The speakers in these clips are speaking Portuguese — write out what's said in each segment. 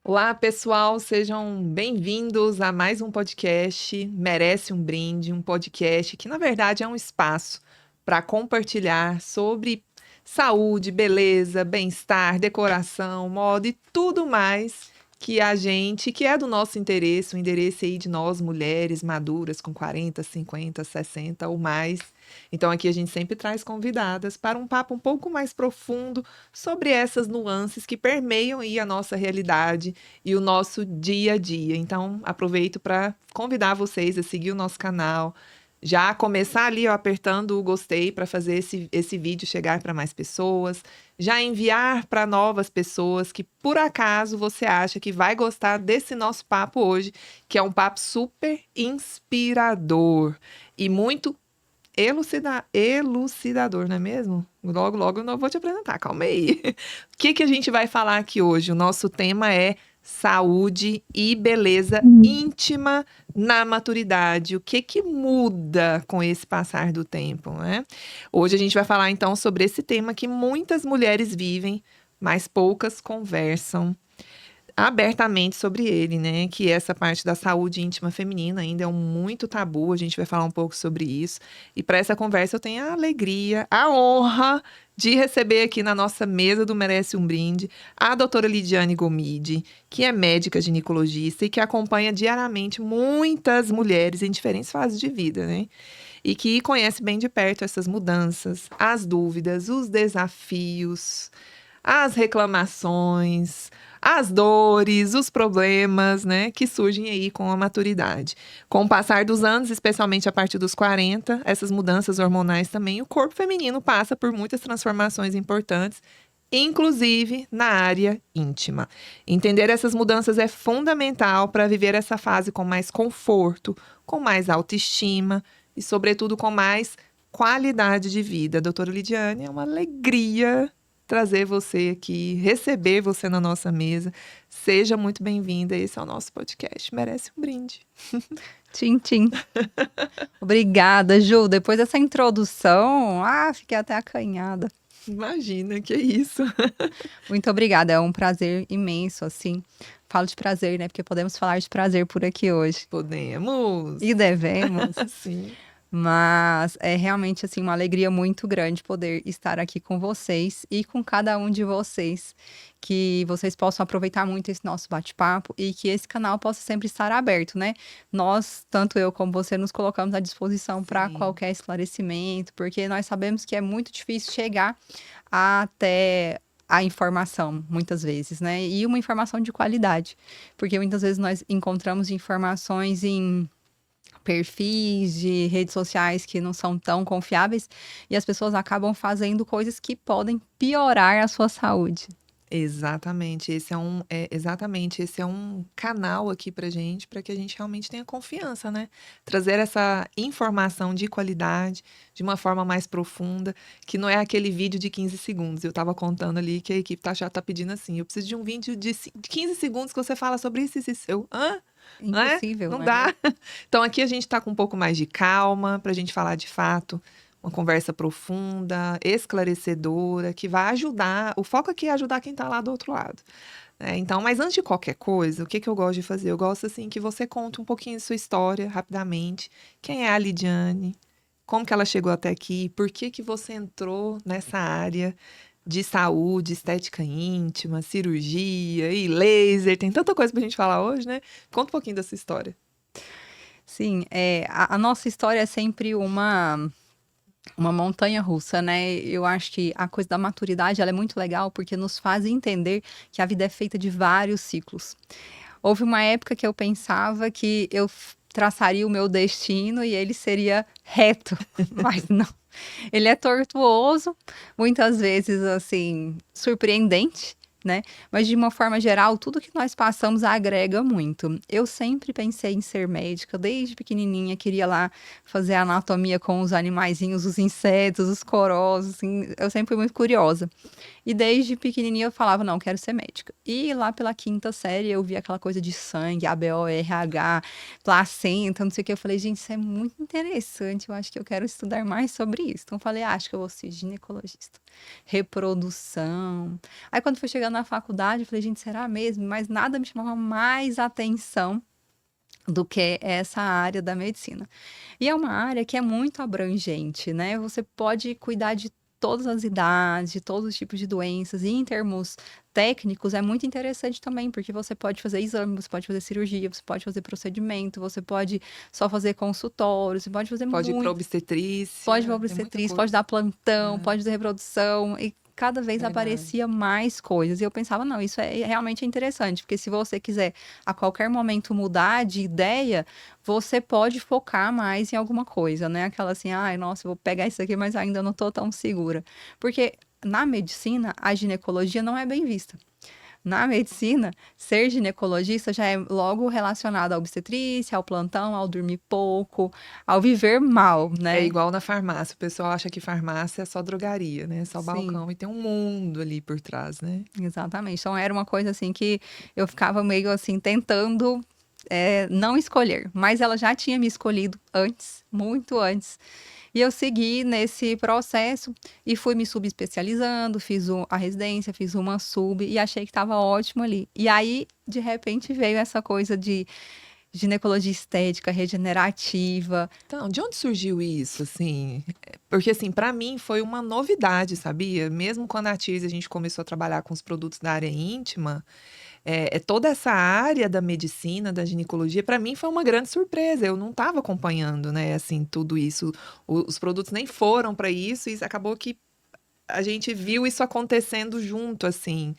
Olá, pessoal, sejam bem-vindos a mais um podcast Merece um Brinde, um podcast que, na verdade, é um espaço para compartilhar sobre saúde, beleza, bem-estar, decoração, moda e tudo mais que é do nosso interesse, o interesse aí de nós, mulheres maduras com 40, 50, 60 ou mais. Então, aqui a gente sempre traz convidadas para um papo um pouco mais profundo sobre essas nuances que permeiam aí a nossa realidade e o nosso dia a dia. Então, aproveito para convidar vocês a seguir o nosso canal, já começar ali ó, apertando o gostei para fazer esse vídeo chegar para mais pessoas, já enviar para novas pessoas que por acaso você acha que vai gostar desse nosso papo hoje, que é um papo super inspirador e muito elucidador, não é mesmo? Logo, logo eu não vou te apresentar, calma aí. O que a gente vai falar aqui hoje? O nosso tema é saúde e beleza íntima na maturidade. O que muda com esse passar do tempo, né? Hoje a gente vai falar então sobre esse tema que muitas mulheres vivem, mas poucas conversam abertamente sobre ele, né? Que essa parte da saúde íntima feminina ainda é um muito tabu. A gente vai falar um pouco sobre isso. E para essa conversa eu tenho a alegria, a honra de receber aqui na nossa mesa do Merece um Brinde a doutora Lidiane Gomide, que é médica ginecologista e que acompanha diariamente muitas mulheres em diferentes fases de vida, né? E que conhece bem de perto essas mudanças, as dúvidas, os desafios, as reclamações, as dores, os problemas, né, que surgem aí com a maturidade. Com o passar dos anos, especialmente a partir dos 40, essas mudanças hormonais também, o corpo feminino passa por muitas transformações importantes, inclusive na área íntima. Entender essas mudanças é fundamental para viver essa fase com mais conforto, com mais autoestima e, sobretudo, com mais qualidade de vida. Doutora Lidiane, é uma alegria trazer você aqui, receber você na nossa mesa. Seja muito bem-vinda. Esse é o nosso podcast. Merece um brinde. Tchim, tchim. Obrigada, Ju. Depois dessa introdução, fiquei até acanhada. Imagina, que isso. Muito obrigada, é um prazer imenso, assim. Falo de prazer, né? Porque podemos falar de prazer por aqui hoje. Podemos. E devemos. Sim. Mas é realmente, assim, uma alegria muito grande poder estar aqui com vocês e com cada um de vocês. Que vocês possam aproveitar muito esse nosso bate-papo e que esse canal possa sempre estar aberto, né? Nós, tanto eu como você, nos colocamos à disposição para Sim. qualquer esclarecimento, porque nós sabemos que é muito difícil chegar até a informação, muitas vezes, né? E uma informação de qualidade, porque muitas vezes nós encontramos informações em perfis de redes sociais que não são tão confiáveis e as pessoas acabam fazendo coisas que podem piorar a sua saúde. Exatamente, esse é um canal aqui pra gente, para que a gente realmente tenha confiança, né? Trazer essa informação de qualidade, de uma forma mais profunda, que não é aquele vídeo de 15 segundos. Eu estava contando ali que a equipe já tá pedindo assim, eu preciso de um vídeo de 15 segundos que você fala sobre isso, isso, isso. Né? Impossível, Não né? dá. Então aqui a gente está com um pouco mais de calma para a gente falar de fato, uma conversa profunda, esclarecedora, que vai ajudar. O foco aqui é ajudar quem está lá do outro lado. Né? Então, mas antes de qualquer coisa, o que eu gosto de fazer? Eu gosto assim que você conte um pouquinho de sua história rapidamente. Quem é a Lidiane? Como que ela chegou até aqui? Por que você entrou nessa área de saúde, estética íntima, cirurgia e laser? Tem tanta coisa pra gente falar hoje, né? Conta um pouquinho dessa história. Sim, a nossa história é sempre uma montanha russa, né? Eu acho que a coisa da maturidade, ela é muito legal porque nos faz entender que a vida é feita de vários ciclos. Houve uma época que eu pensava que eu traçaria o meu destino e ele seria reto, mas não. Ele é tortuoso, muitas vezes, assim, surpreendente, né? Mas, de uma forma geral, tudo que nós passamos agrega muito. Eu sempre pensei em ser médica, desde pequenininha, queria lá fazer anatomia com os animaizinhos, os insetos, os corosos, assim, eu sempre fui muito curiosa. E desde pequenininha eu falava, não, quero ser médica. E lá pela quinta série eu vi aquela coisa de sangue, ABO, RH, placenta, não sei o que. Eu falei, gente, isso é muito interessante, eu acho que eu quero estudar mais sobre isso. Então eu falei, acho que eu vou ser ginecologista. Reprodução. Aí quando foi chegando chegando na faculdade, eu falei, gente, será mesmo? Mas nada me chamava mais atenção do que essa área da medicina. E é uma área que é muito abrangente, né? Você pode cuidar de todas as idades, de todos os tipos de doenças, e em termos técnicos é muito interessante também, porque você pode fazer exame, você pode fazer cirurgia, você pode fazer procedimento, você pode só fazer consultório, você pode fazer Pode ir para muito. obstetrícia, Pode ir pra tem muita obstetrícia, coisa. pode dar plantão, É, pode fazer reprodução, e cada vez verdade. aparecia mais coisas. E eu pensava, não, isso é realmente interessante, porque se você quiser a qualquer momento mudar de ideia, você pode focar mais em alguma coisa, né? Aquela assim, ai, nossa, eu vou pegar isso aqui, mas ainda não tô tão segura. Porque na medicina, a ginecologia não é bem vista. Na medicina, ser ginecologista já é logo relacionado à obstetrícia, ao plantão, ao dormir pouco, ao viver mal, É né? igual na farmácia. O pessoal acha que farmácia é só drogaria, né? Só Sim, balcão. E tem um mundo ali por trás, né? exatamente. Então era uma coisa assim que eu ficava meio assim tentando não escolher, mas ela já tinha me escolhido antes, muito antes. E eu segui nesse processo e fui me subespecializando, fiz a residência, fiz uma sub e achei que estava ótimo ali. E aí, de repente, veio essa coisa de ginecologia estética, regenerativa. Então, de onde surgiu isso, assim? Porque, assim, para mim foi uma novidade, sabia? Mesmo quando a Tiz, a gente começou a trabalhar com os produtos da área íntima, toda essa área da medicina, da ginecologia, para mim foi uma grande surpresa. Eu não estava acompanhando, né, assim, tudo isso. Os produtos nem foram para isso e acabou que a gente viu isso acontecendo junto, assim.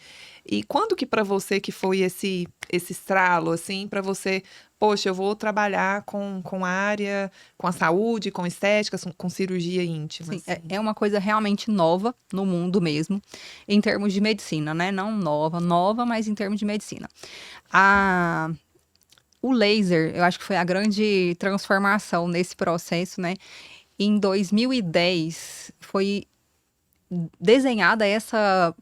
E quando que para você que foi esse estralo, assim, para você, poxa, eu vou trabalhar com área, com a saúde, com estética, com cirurgia íntima, Sim, assim? é uma coisa realmente nova no mundo mesmo, em termos de medicina, né? Não nova, nova, mas em termos de medicina. A, o laser, eu acho que foi a grande transformação nesse processo, né? Em 2010, foi desenhada essa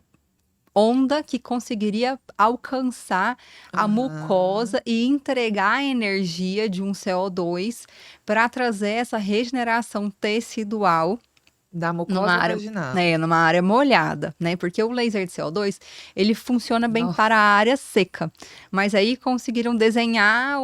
onda que conseguiria alcançar a Aham. mucosa e entregar a energia de um CO2 para trazer essa regeneração tecidual Da numa mucosa área, vaginal. né, numa área molhada, né? Porque o laser de CO2, ele funciona bem Nó. para a área seca. Mas aí conseguiram desenhar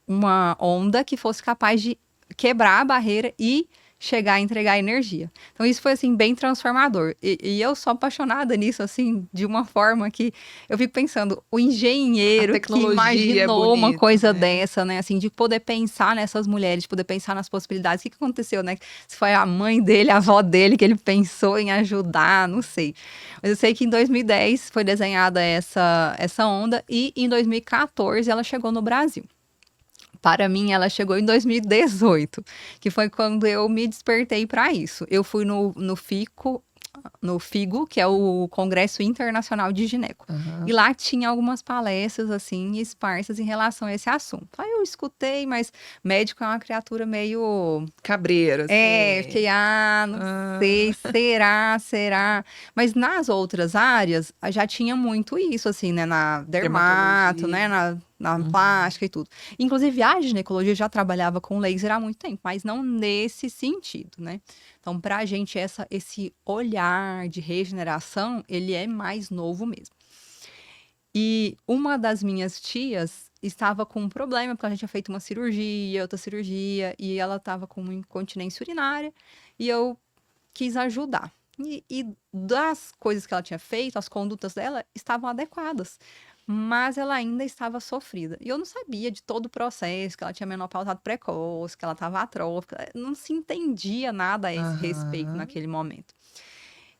uma onda que fosse capaz de quebrar a barreira e chegar a entregar energia. Então isso foi assim bem transformador. E eu sou apaixonada nisso assim, de uma forma que eu fico pensando, o A engenheiro que tecnologia é imaginou uma bonita, coisa né? dessa, né, assim, de poder pensar nessas mulheres, de poder pensar nas possibilidades. O que aconteceu, né? Se foi a mãe dele, a avó dele que ele pensou em ajudar, não sei. Mas eu sei que em 2010 foi desenhada essa onda e em 2014 ela chegou no Brasil. Para mim, ela chegou em 2018, que foi quando eu me despertei para isso. Eu fui no FIGO, que é o Congresso Internacional de Gineco. E Aham. lá tinha algumas palestras, assim, esparsas em relação a esse assunto. Aí eu escutei, mas médico é uma criatura meio Cabreiro, assim. fiquei, não Ah, sei, será? Mas nas outras áreas, já tinha muito isso, assim, né? Na dermato, dermatologia. né? Na Uhum. plástica e tudo. Inclusive, a ginecologia já trabalhava com laser há muito tempo, mas não nesse sentido, né? Então, pra gente, esse olhar de regeneração, ele é mais novo mesmo. E uma das minhas tias estava com um problema, porque ela já tinha feito uma cirurgia, outra cirurgia, e ela estava com incontinência urinária, e eu quis ajudar. E das coisas que ela tinha feito, as condutas dela estavam adequadas, mas ela ainda estava sofrida. E eu não sabia de todo o processo, que ela tinha menopausado precoce, que ela estava atrófica, não se entendia nada a esse respeito Aham. naquele momento.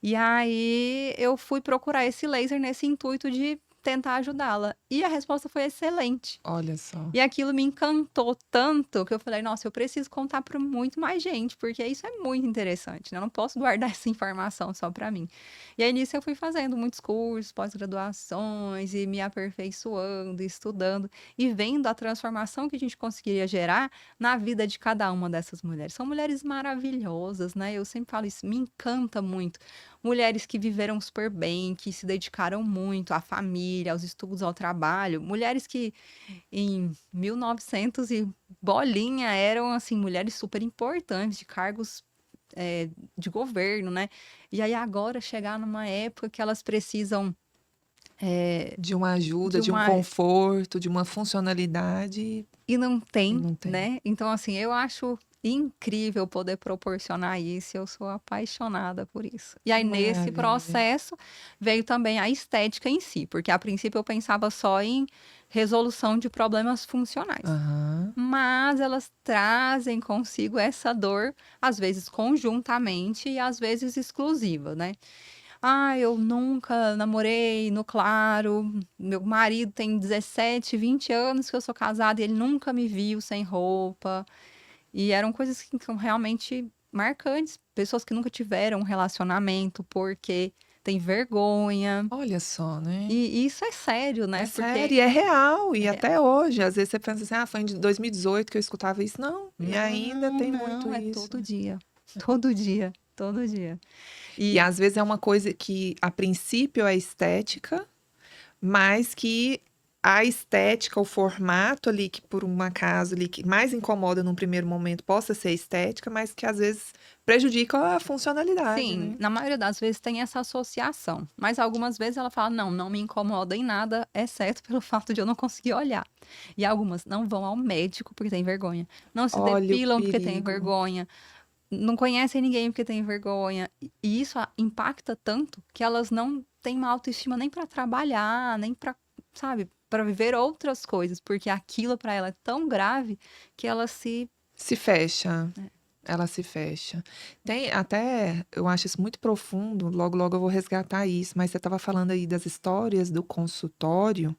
E aí eu fui procurar esse laser nesse intuito de tentar ajudá-la. E a resposta foi excelente. Olha só. E aquilo me encantou tanto que eu falei, nossa, eu preciso contar para muito mais gente, porque isso é muito interessante, né? Eu não posso guardar essa informação só para mim. E aí nisso eu fui fazendo muitos cursos, pós-graduações e me aperfeiçoando, estudando e vendo a transformação que a gente conseguiria gerar na vida de cada uma dessas mulheres. São mulheres maravilhosas, né? Eu sempre falo isso, me encanta muito. Mulheres que viveram super bem, que se dedicaram muito à família, aos estudos, ao trabalho. Mulheres que em 1900 e bolinha eram assim mulheres super importantes de cargos de governo, né? E aí agora chegar numa época que elas precisam De uma ajuda, de de um uma conforto, de uma funcionalidade, e não e tem, não tem. né? Então, assim, eu acho incrível poder proporcionar isso. Eu sou apaixonada por isso. E Que aí, nesse maravilha. processo, veio também a estética em si, porque a princípio eu pensava só em resolução de problemas funcionais. Aham. Mas elas trazem consigo essa dor, às vezes conjuntamente e às vezes exclusiva, né? Ah, eu nunca namorei no claro. Meu marido tem 17, 20 anos que eu sou casada e ele nunca me viu sem roupa. E eram coisas que são realmente marcantes. Pessoas que nunca tiveram um relacionamento porque tem vergonha. Olha só, né? E isso é sério, É né? sério, Porque e é real, e é, até hoje. Às vezes você pensa assim, foi em 2018 que eu escutava isso. Não, e ainda não, tem muito não, é isso, todo né? dia. Todo dia, todo dia. E E às vezes é uma coisa que, a princípio, é estética, mas que a estética, o formato ali, que por um acaso ali, que mais incomoda num primeiro momento, possa ser estética, mas que às vezes prejudica a funcionalidade, sim, né? na maioria das vezes tem essa associação, mas algumas vezes ela fala: não, não me incomoda em nada, exceto pelo fato de eu não conseguir olhar. E algumas não vão ao médico porque tem vergonha, não se Olha o depilam porque tem perigo. vergonha, não conhecem ninguém porque tem vergonha. E isso impacta tanto que elas não têm uma autoestima nem para trabalhar, nem para, sabe, para viver outras coisas, porque aquilo para ela é tão grave que ela se. Se fecha. Ela se fecha. Tem até, eu acho isso muito profundo, logo logo eu vou resgatar isso, mas você estava falando aí das histórias do consultório.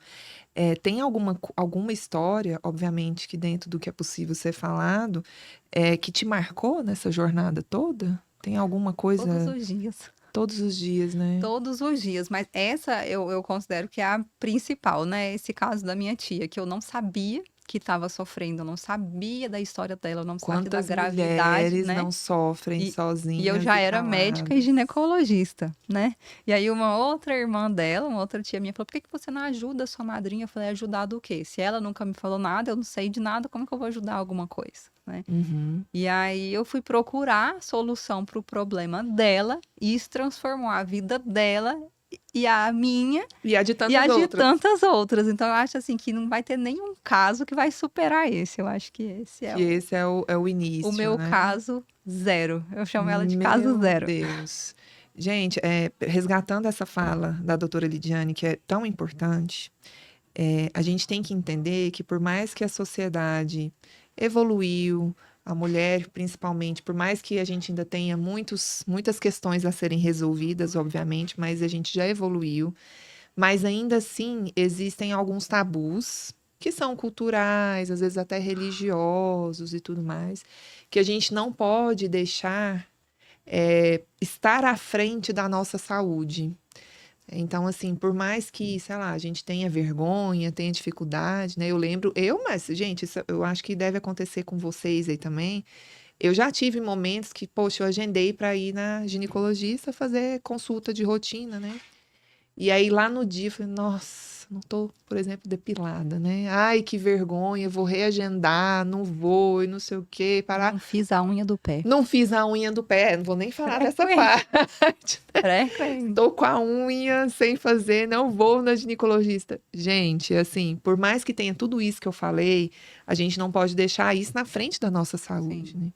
Tem alguma história, obviamente, que dentro do que é possível ser falado, que te marcou nessa jornada toda? Tem alguma Todos coisa os dias. todos os dias, né? Todos os dias, mas essa eu considero que é a principal, né? Esse caso da minha tia, que eu não sabia que estava sofrendo, eu não sabia da história dela, eu não sabia da Quantas gravidade, mulheres né? não sofrem E, e eu sozinhas já e era médica e caladas? ginecologista, né? E aí uma outra irmã dela, uma outra tia minha, falou: por que que você não ajuda a sua madrinha? Eu falei: ajudar do quê? Se ela nunca me falou nada, eu não sei de nada, como que eu vou ajudar alguma coisa, né? Uhum. E aí eu fui procurar solução para o problema dela, e isso transformou a vida dela e a minha E há de e a tantas de outras. tantas outras. Então eu acho assim que não vai ter nenhum caso que vai superar esse. Eu acho que esse é Que esse é o o início, meu né? caso zero. Eu chamo ela de caso Meu zero. Deus. Gente, resgatando essa fala da doutora Lidiane, que é tão importante, a gente tem que entender que por mais que a sociedade evoluiu, a mulher principalmente, por mais que a gente ainda tenha muitas questões a serem resolvidas, obviamente, mas a gente já evoluiu, mas ainda assim existem alguns tabus que são culturais, às vezes até religiosos e tudo mais, que a gente não pode deixar estar à frente da nossa saúde. Então, assim, por mais que, sei lá, a gente tenha vergonha, tenha dificuldade, né? Eu lembro, mas, gente, isso eu acho que deve acontecer com vocês aí também. Eu já tive momentos que, poxa, eu agendei para ir na ginecologista fazer consulta de rotina, né? E aí lá no dia eu falei, nossa, não tô, por exemplo, depilada, né? Ai, que vergonha, vou reagendar, não vou e não sei o quê, parar. Não fiz a unha do pé. Não fiz a unha do pé, não vou nem falar dessa Frequente, parte. frequente. Tô com a unha sem fazer, não vou na ginecologista. Gente, assim, por mais que tenha tudo isso que eu falei, a gente não pode deixar isso na frente da nossa saúde, Sim. né?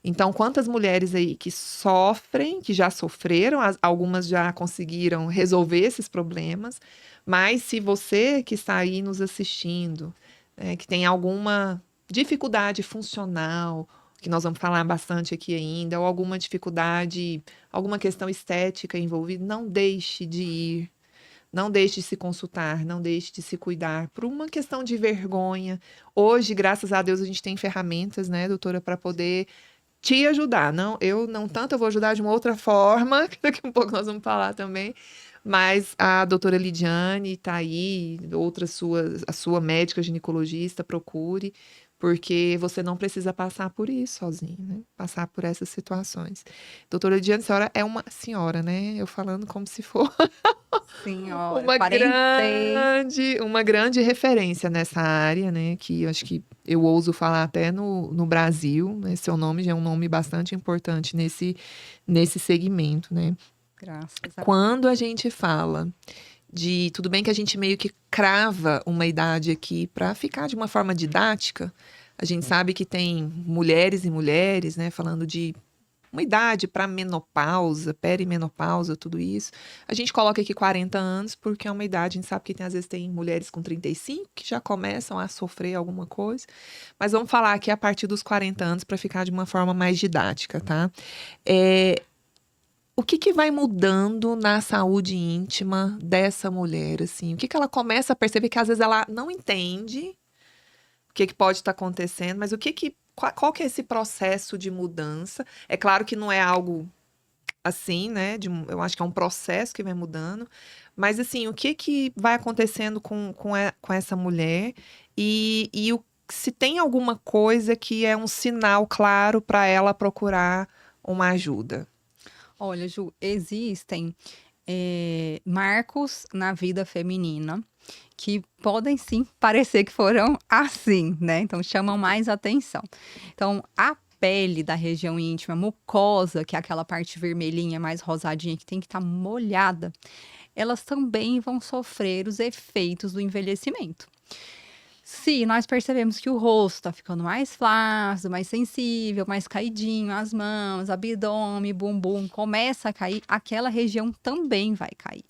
Então, quantas mulheres aí que sofrem, que já sofreram, algumas já conseguiram resolver esses problemas, mas se você que está aí nos assistindo, que tem alguma dificuldade funcional, que nós vamos falar bastante aqui ainda, ou alguma dificuldade, alguma questão estética envolvida, não deixe de ir, não deixe de se consultar, não deixe de se cuidar, por uma questão de vergonha. Hoje, graças a Deus, a gente tem ferramentas, né, doutora, para poder te ajudar. Não, eu não tanto, eu vou ajudar de uma outra forma, que daqui a um pouco nós vamos falar também. Mas a doutora Lidiane está aí, a sua médica ginecologista, procure, porque você não precisa passar por isso sozinho, né? Passar por essas situações. Doutora Lidiane, a senhora é uma senhora, né? Eu falando como se for Senhora, uma quarentei. uma grande referência nessa área, né? Que eu acho que eu ouso falar até no Brasil, né? Seu nome já é um nome bastante importante nesse segmento, né? Graças a Deus. Quando a gente fala Tudo bem que a gente meio que crava uma idade aqui para ficar de uma forma didática. A gente sabe que tem mulheres e mulheres, né, falando de uma idade para menopausa, perimenopausa, tudo isso. A gente coloca aqui 40 anos, porque é uma idade, a gente sabe que às vezes tem mulheres com 35 que já começam a sofrer alguma coisa. Mas vamos falar aqui a partir dos 40 anos para ficar de uma forma mais didática, tá? O que vai mudando na saúde íntima dessa mulher, assim? O que ela começa a perceber que às vezes ela não entende o que pode estar acontecendo, mas qual que é esse processo de mudança? É claro que não é algo assim, né? Eu acho que é um processo que vai mudando, mas assim, o que vai acontecendo com essa mulher se tem alguma coisa que é um sinal claro para ela procurar uma ajuda? Olha, Ju, existem marcos na vida feminina que podem sim parecer que foram assim, né? Então chamam mais atenção. Então, a pele da região íntima, mucosa, que é aquela parte vermelhinha, mais rosadinha, que tem que estar molhada, elas também vão sofrer os efeitos do envelhecimento. Se nós percebemos que o rosto está ficando mais flácido, mais sensível, mais caidinho, as mãos, abdômen, bumbum, começa a cair, aquela região também vai cair.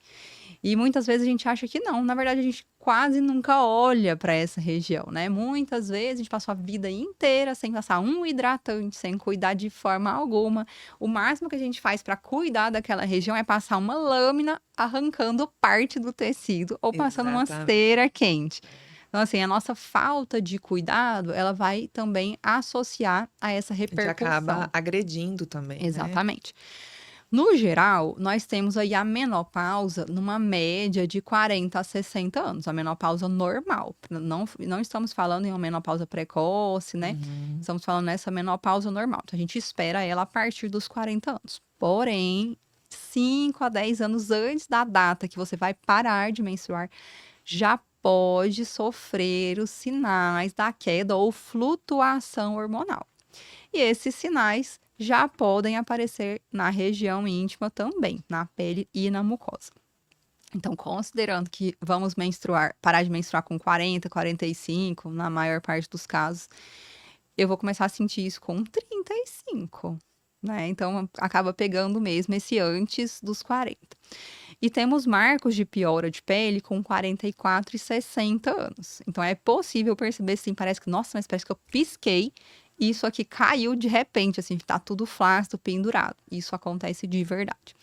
E muitas vezes a gente acha que não, na verdade a gente quase nunca olha para essa região, né? Muitas vezes a gente passou a vida inteira sem passar um hidratante, sem cuidar de forma alguma. O máximo que a gente faz para cuidar daquela região é passar uma lâmina arrancando parte do tecido ou passando uma Exatamente. cera quente. Então, assim, a nossa falta de cuidado, ela vai também associar a essa A gente acaba repercussão. agredindo também, né? Exatamente. No geral, nós temos aí a menopausa numa média de 40 a 60 anos, a menopausa normal. Não estamos falando em uma menopausa precoce, né? Uhum. Estamos falando nessa menopausa normal. Então, a gente espera ela a partir dos 40 anos. Porém, 5 a 10 anos antes da data que você vai parar de menstruar, já pode sofrer os sinais da queda ou flutuação hormonal. E esses sinais já podem aparecer na região íntima também, na pele e na mucosa. Então, considerando que vamos parar de menstruar com 40, 45, na maior parte dos casos, eu vou começar a sentir isso com 35, né? Então, acaba pegando mesmo esse antes dos 40. E temos marcos de piora de pele com 44 e 60 anos. Então, é possível perceber, sim, parece que, nossa, mas parece que eu pisquei e isso aqui caiu de repente, assim, tá tudo flácido, pendurado. Isso acontece de verdade.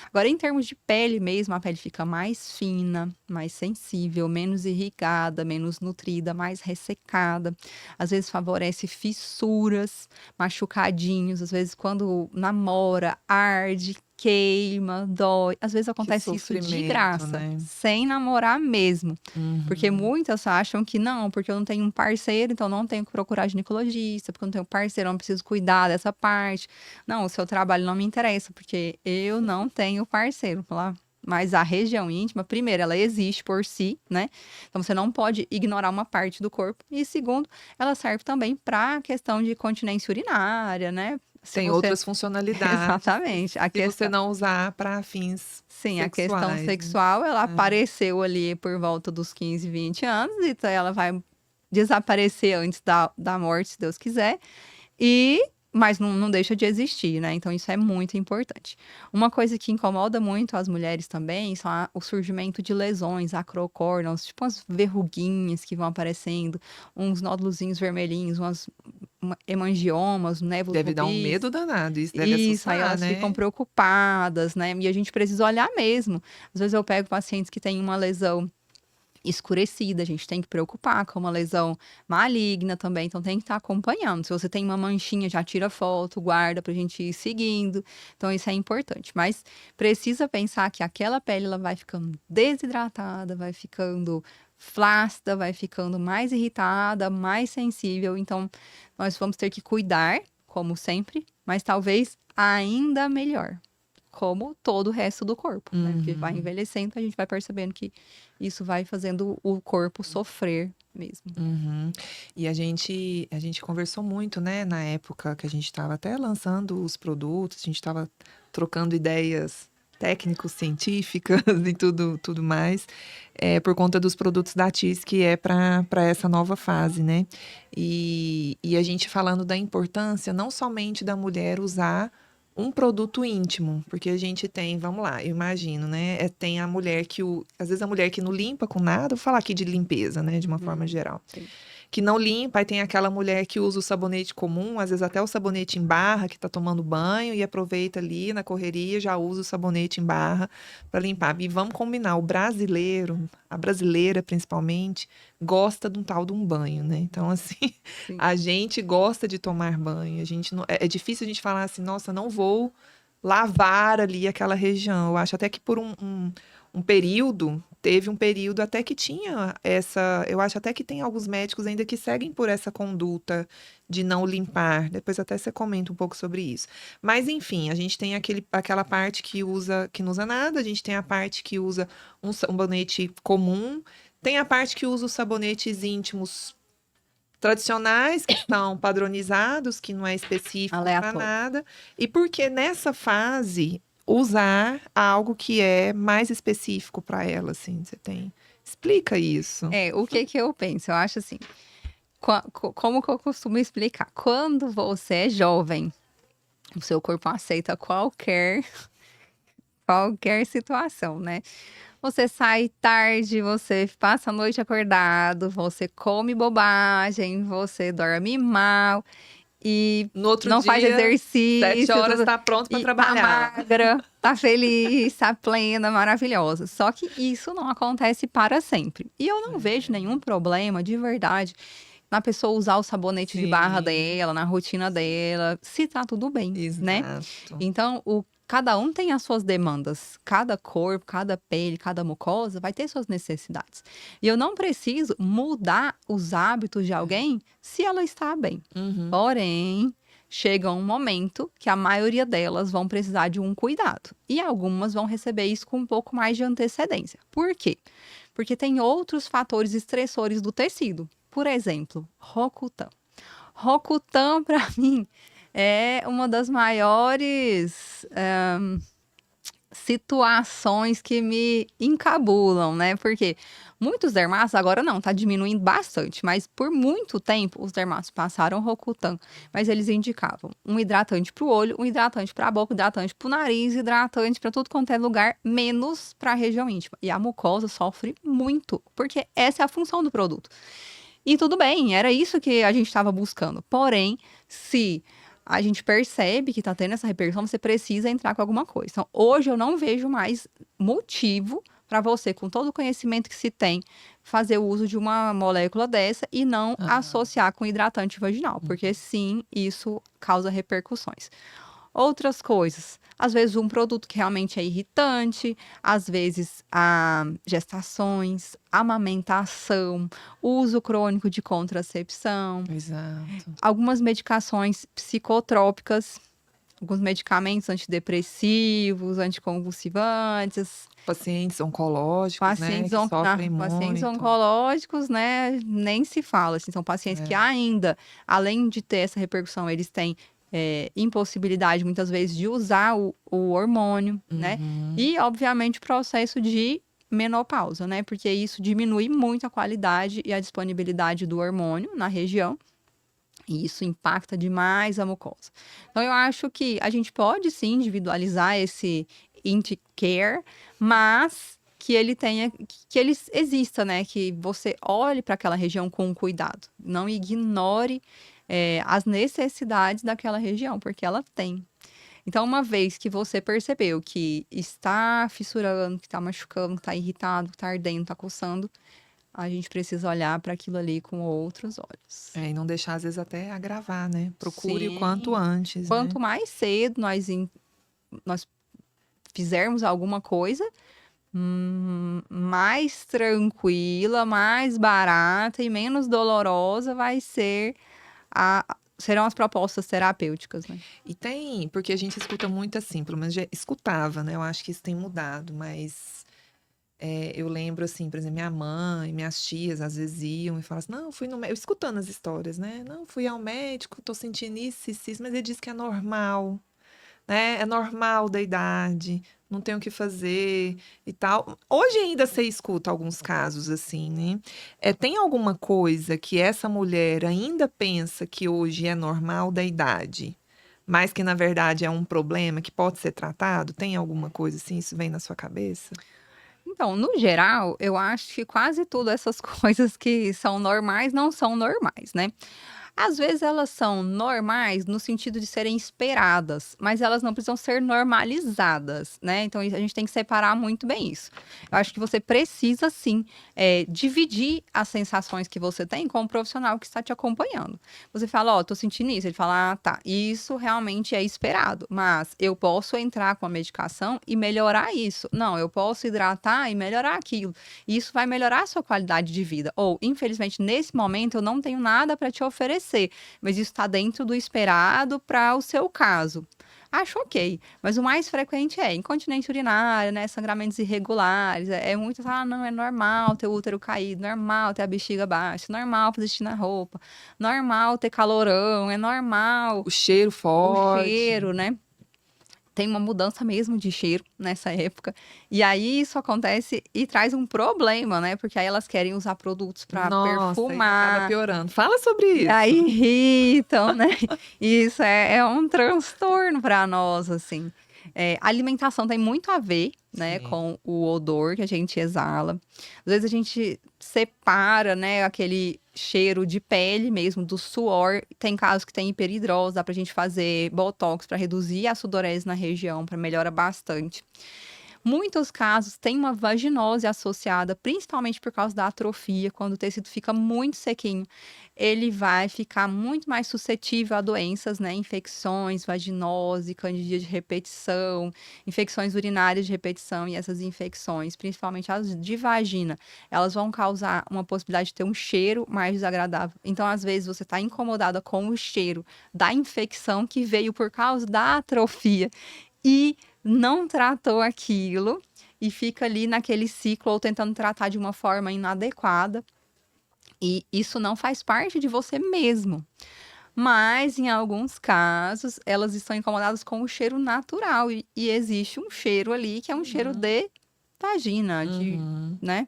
Agora, em termos de pele mesmo, a pele fica mais fina, mais sensível, menos irrigada, menos nutrida, mais ressecada. Às vezes favorece fissuras, machucadinhos. Às vezes, quando namora, arde, queima, dói. Às vezes Que acontece isso de sofrimento, graça, né? sem namorar mesmo. Porque Uhum. muitas acham que não, porque eu não tenho um parceiro, então não tenho que procurar ginecologista, porque eu não tenho parceiro, eu não preciso cuidar dessa parte. Não, o seu trabalho não me interessa, porque eu não tenho parceiro. Falar, mas a região íntima, primeiro, ela existe por si, né? Então você não pode ignorar uma parte do corpo. E segundo, ela serve também para questão de continência urinária, né? Se Tem você outras funcionalidades exatamente, a se você questão não usar para fins sim, a questão sexuais, né? sexual, ela É. apareceu ali por volta dos 15, 20 anos, então ela vai desaparecer antes da morte, se Deus quiser, mas não deixa de existir, né? Então isso é muito importante. Uma coisa que incomoda muito as mulheres também são o surgimento de lesões acrocórneas, tipo umas verruguinhas que vão aparecendo, uns nódulozinhos vermelhinhos, hemangiomas, névulas Deve dar um rubis. medo danado, isso deve Isso, aí assustar, elas ficam né? preocupadas, né? E a gente precisa olhar mesmo. Às vezes eu pego pacientes que têm uma lesão escurecida, a gente tem que preocupar com uma lesão maligna também, então tem que estar acompanhando. Se você tem uma manchinha, já tira foto, guarda pra gente ir seguindo. Então isso é importante, mas precisa pensar que aquela pele ela vai ficando desidratada, vai ficando flácida, vai ficando mais irritada, mais sensível, então nós vamos ter que cuidar, como sempre, mas talvez ainda melhor como todo o resto do corpo, né? Porque vai Uhum. envelhecendo, a gente vai percebendo que isso vai fazendo o corpo sofrer mesmo. Uhum. E a gente conversou muito, né, na época que a gente estava até lançando os produtos, a gente estava trocando ideias técnicos, científicas e tudo mais, por conta dos produtos da Tis, que é para essa nova fase, né? E a gente falando da importância não somente da mulher usar um produto íntimo, porque a gente tem, vamos lá, eu imagino, né? Tem a mulher às vezes a mulher que não limpa com nada, vou falar aqui de limpeza, né? De uma forma geral. Sim. Que não limpa, aí tem aquela mulher que usa o sabonete comum, às vezes até o sabonete em barra, que tá tomando banho e aproveita ali na correria, já usa o sabonete em barra para limpar. E vamos combinar, o brasileiro, a brasileira principalmente, gosta de um tal de um banho, né? Então, assim, Sim. a gente gosta de tomar banho. A gente é difícil a gente falar assim, nossa, não vou lavar ali aquela região. Eu acho até que por um período, teve um período até que tinha essa. Eu acho até que tem alguns médicos ainda que seguem por essa conduta de não limpar. Depois até você comenta um pouco sobre isso. Mas, enfim, a gente tem aquela parte que não usa nada, a gente tem a parte que usa um sabonete comum, tem a parte que usa os sabonetes íntimos tradicionais, que estão padronizados, que não é específico para Aleatório. nada. E porque nessa fase usar algo que é mais específico para ela, assim, você tem. Explica isso. O que eu penso? Eu acho assim, como que eu costumo explicar? Quando você é jovem, o seu corpo aceita qualquer situação, né? Você sai tarde, você passa a noite acordado, você come bobagem, você dorme mal e No outro não faz dia, 7 exercício, horas, está pronto para e tá trabalhar. magra, tá feliz, tá plena, maravilhosa. Só que isso não acontece para sempre. E eu não vejo nenhum problema, de verdade, na pessoa usar o sabonete de barra Sim, dela, na rotina dela, se tá tudo bem, né? exato. Então, cada um tem as suas demandas. Cada corpo, cada pele, cada mucosa vai ter suas necessidades. E eu não preciso mudar os hábitos de alguém se ela está bem. Uhum. Porém, chega um momento que a maioria delas vão precisar de um cuidado. E algumas vão receber isso com um pouco mais de antecedência. Por quê? Porque tem outros fatores estressores do tecido. Por exemplo, Rocutan. Rocutan, para mim, é uma das maiores situações que me encabulam, né? Porque muitos dermatos, agora não, tá diminuindo bastante, mas por muito tempo os dermatos passaram Rocutan, mas eles indicavam um hidratante para o olho, um hidratante para a boca, um hidratante para o nariz, hidratante para tudo quanto é lugar, menos para a região íntima. E a mucosa sofre muito, porque essa é a função do produto. E tudo bem, era isso que a gente estava buscando. Porém, se a gente percebe que está tendo essa repercussão, você precisa entrar com alguma coisa. Então, hoje eu não vejo mais motivo para você, com todo o conhecimento que se tem, fazer o uso de uma molécula dessa e não associar com hidratante vaginal, porque sim, isso causa repercussões. Outras coisas, às vezes um produto que realmente é irritante, às vezes gestações, amamentação, uso crônico de contracepção, Exato. algumas medicações psicotrópicas, alguns medicamentos antidepressivos, anticonvulsivantes, Pacientes oncológicos, né, que sofrem pacientes muito. oncológicos, né, nem se fala, assim, são pacientes que ainda, além de ter essa repercussão, eles têm impossibilidade, muitas vezes, de usar o hormônio, né, e, obviamente, o processo de menopausa, né, porque isso diminui muito a qualidade e a disponibilidade do hormônio na região, e isso impacta demais a mucosa. Então, eu acho que a gente pode, sim, individualizar esse Inticare, mas que ele exista, né? Que você olhe para aquela região com cuidado. Não ignore as necessidades daquela região, porque ela tem. Então, uma vez que você percebeu que está fissurando, que está machucando, que está irritado, que está ardendo, está coçando, a gente precisa olhar para aquilo ali com outros olhos. E não deixar, às vezes, até agravar, né? Procure o Sim. quanto antes, Quanto né? mais cedo nós fizermos alguma coisa, mais tranquila, mais barata e menos dolorosa vai ser serão as propostas terapêuticas, né? E tem, porque a gente escuta muito assim, pelo menos já escutava, né? Eu acho que isso tem mudado, mas eu lembro assim, por exemplo, minha mãe, minhas tias às vezes iam e falavam assim, não, fui no médico, escutando as histórias, né? Não, fui ao médico, tô sentindo isso, mas ele disse que é normal, né? É normal da idade. não tem o que fazer e tal. Hoje ainda você escuta alguns casos assim, né? Tem alguma coisa que essa mulher ainda pensa que hoje é normal da idade, mas que na verdade é um problema que pode ser tratado? Tem alguma coisa assim? Isso vem na sua cabeça? Então, no geral, eu acho que quase tudo essas coisas que são normais não são normais, né? Às vezes elas são normais no sentido de serem esperadas, mas elas não precisam ser normalizadas, né? Então a gente tem que separar muito bem isso. Eu acho que você precisa sim dividir as sensações que você tem com o profissional que está te acompanhando. Você fala, ó, tô sentindo isso. Ele fala, ah, tá, isso realmente é esperado, mas eu posso entrar com a medicação e melhorar isso. Não, eu posso hidratar e melhorar aquilo. Isso vai melhorar a sua qualidade de vida. Ou, infelizmente, nesse momento eu não tenho nada para te oferecer, mas isso está dentro do esperado para o seu caso. Acho ok, mas o mais frequente é incontinência urinária, né, sangramentos irregulares, muito, não, é normal ter o útero caído, normal ter a bexiga baixa, normal fazer xixi na roupa, normal ter calorão, é normal O cheiro o forte. cheiro, né? Tem uma mudança mesmo de cheiro nessa época. E aí isso acontece e traz um problema, né? Porque aí elas querem usar produtos para Nossa, aí acaba perfumar. piorando. Fala sobre E isso. aí irritam, né? Isso é um transtorno para nós, assim. A alimentação tem muito a ver, né, Sim. com o odor que a gente exala. Às vezes a gente separa, né, aquele cheiro de pele mesmo, do suor. Tem casos que tem hiperidrose, dá pra gente fazer botox para reduzir a sudorese na região, para melhorar bastante. Muitos casos têm uma vaginose associada, principalmente por causa da atrofia, quando o tecido fica muito sequinho, ele vai ficar muito mais suscetível a doenças, né? Infecções, vaginose, candidíase de repetição, infecções urinárias de repetição, e essas infecções, principalmente as de vagina, elas vão causar uma possibilidade de ter um cheiro mais desagradável. Então, às vezes, você está incomodada com o cheiro da infecção que veio por causa da atrofia e não tratou aquilo e fica ali naquele ciclo ou tentando tratar de uma forma inadequada. E isso não faz parte de você mesmo. Mas, em alguns casos, elas estão incomodadas com o cheiro natural. E existe um cheiro ali que é um cheiro de vagina, né?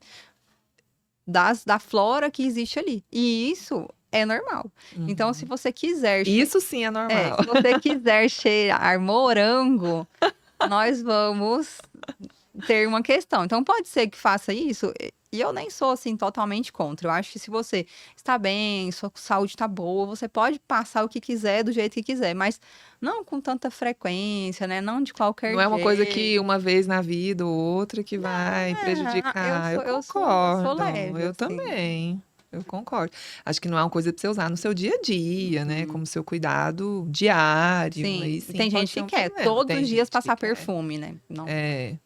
Da flora que existe ali. E isso é normal. Então, se você quiser... Isso sim é normal. se você quiser cheirar morango, nós vamos ter uma questão. Então, pode ser que faça isso, e eu nem sou, assim, totalmente contra. Eu acho que se você está bem, sua saúde está boa, você pode passar o que quiser, do jeito que quiser, mas não com tanta frequência, né? Não de qualquer jeito. Não é uma coisa que uma vez na vida ou outra que vai prejudicar. Eu concordo. leve, Eu assim. também. Eu concordo. Acho que não é uma coisa para você usar no seu dia a dia, né? Como seu cuidado diário. Sim, Aí e sim tem pode gente ser que um quer problema. todos Tem os dias gente que passar quer. perfume, né? Não.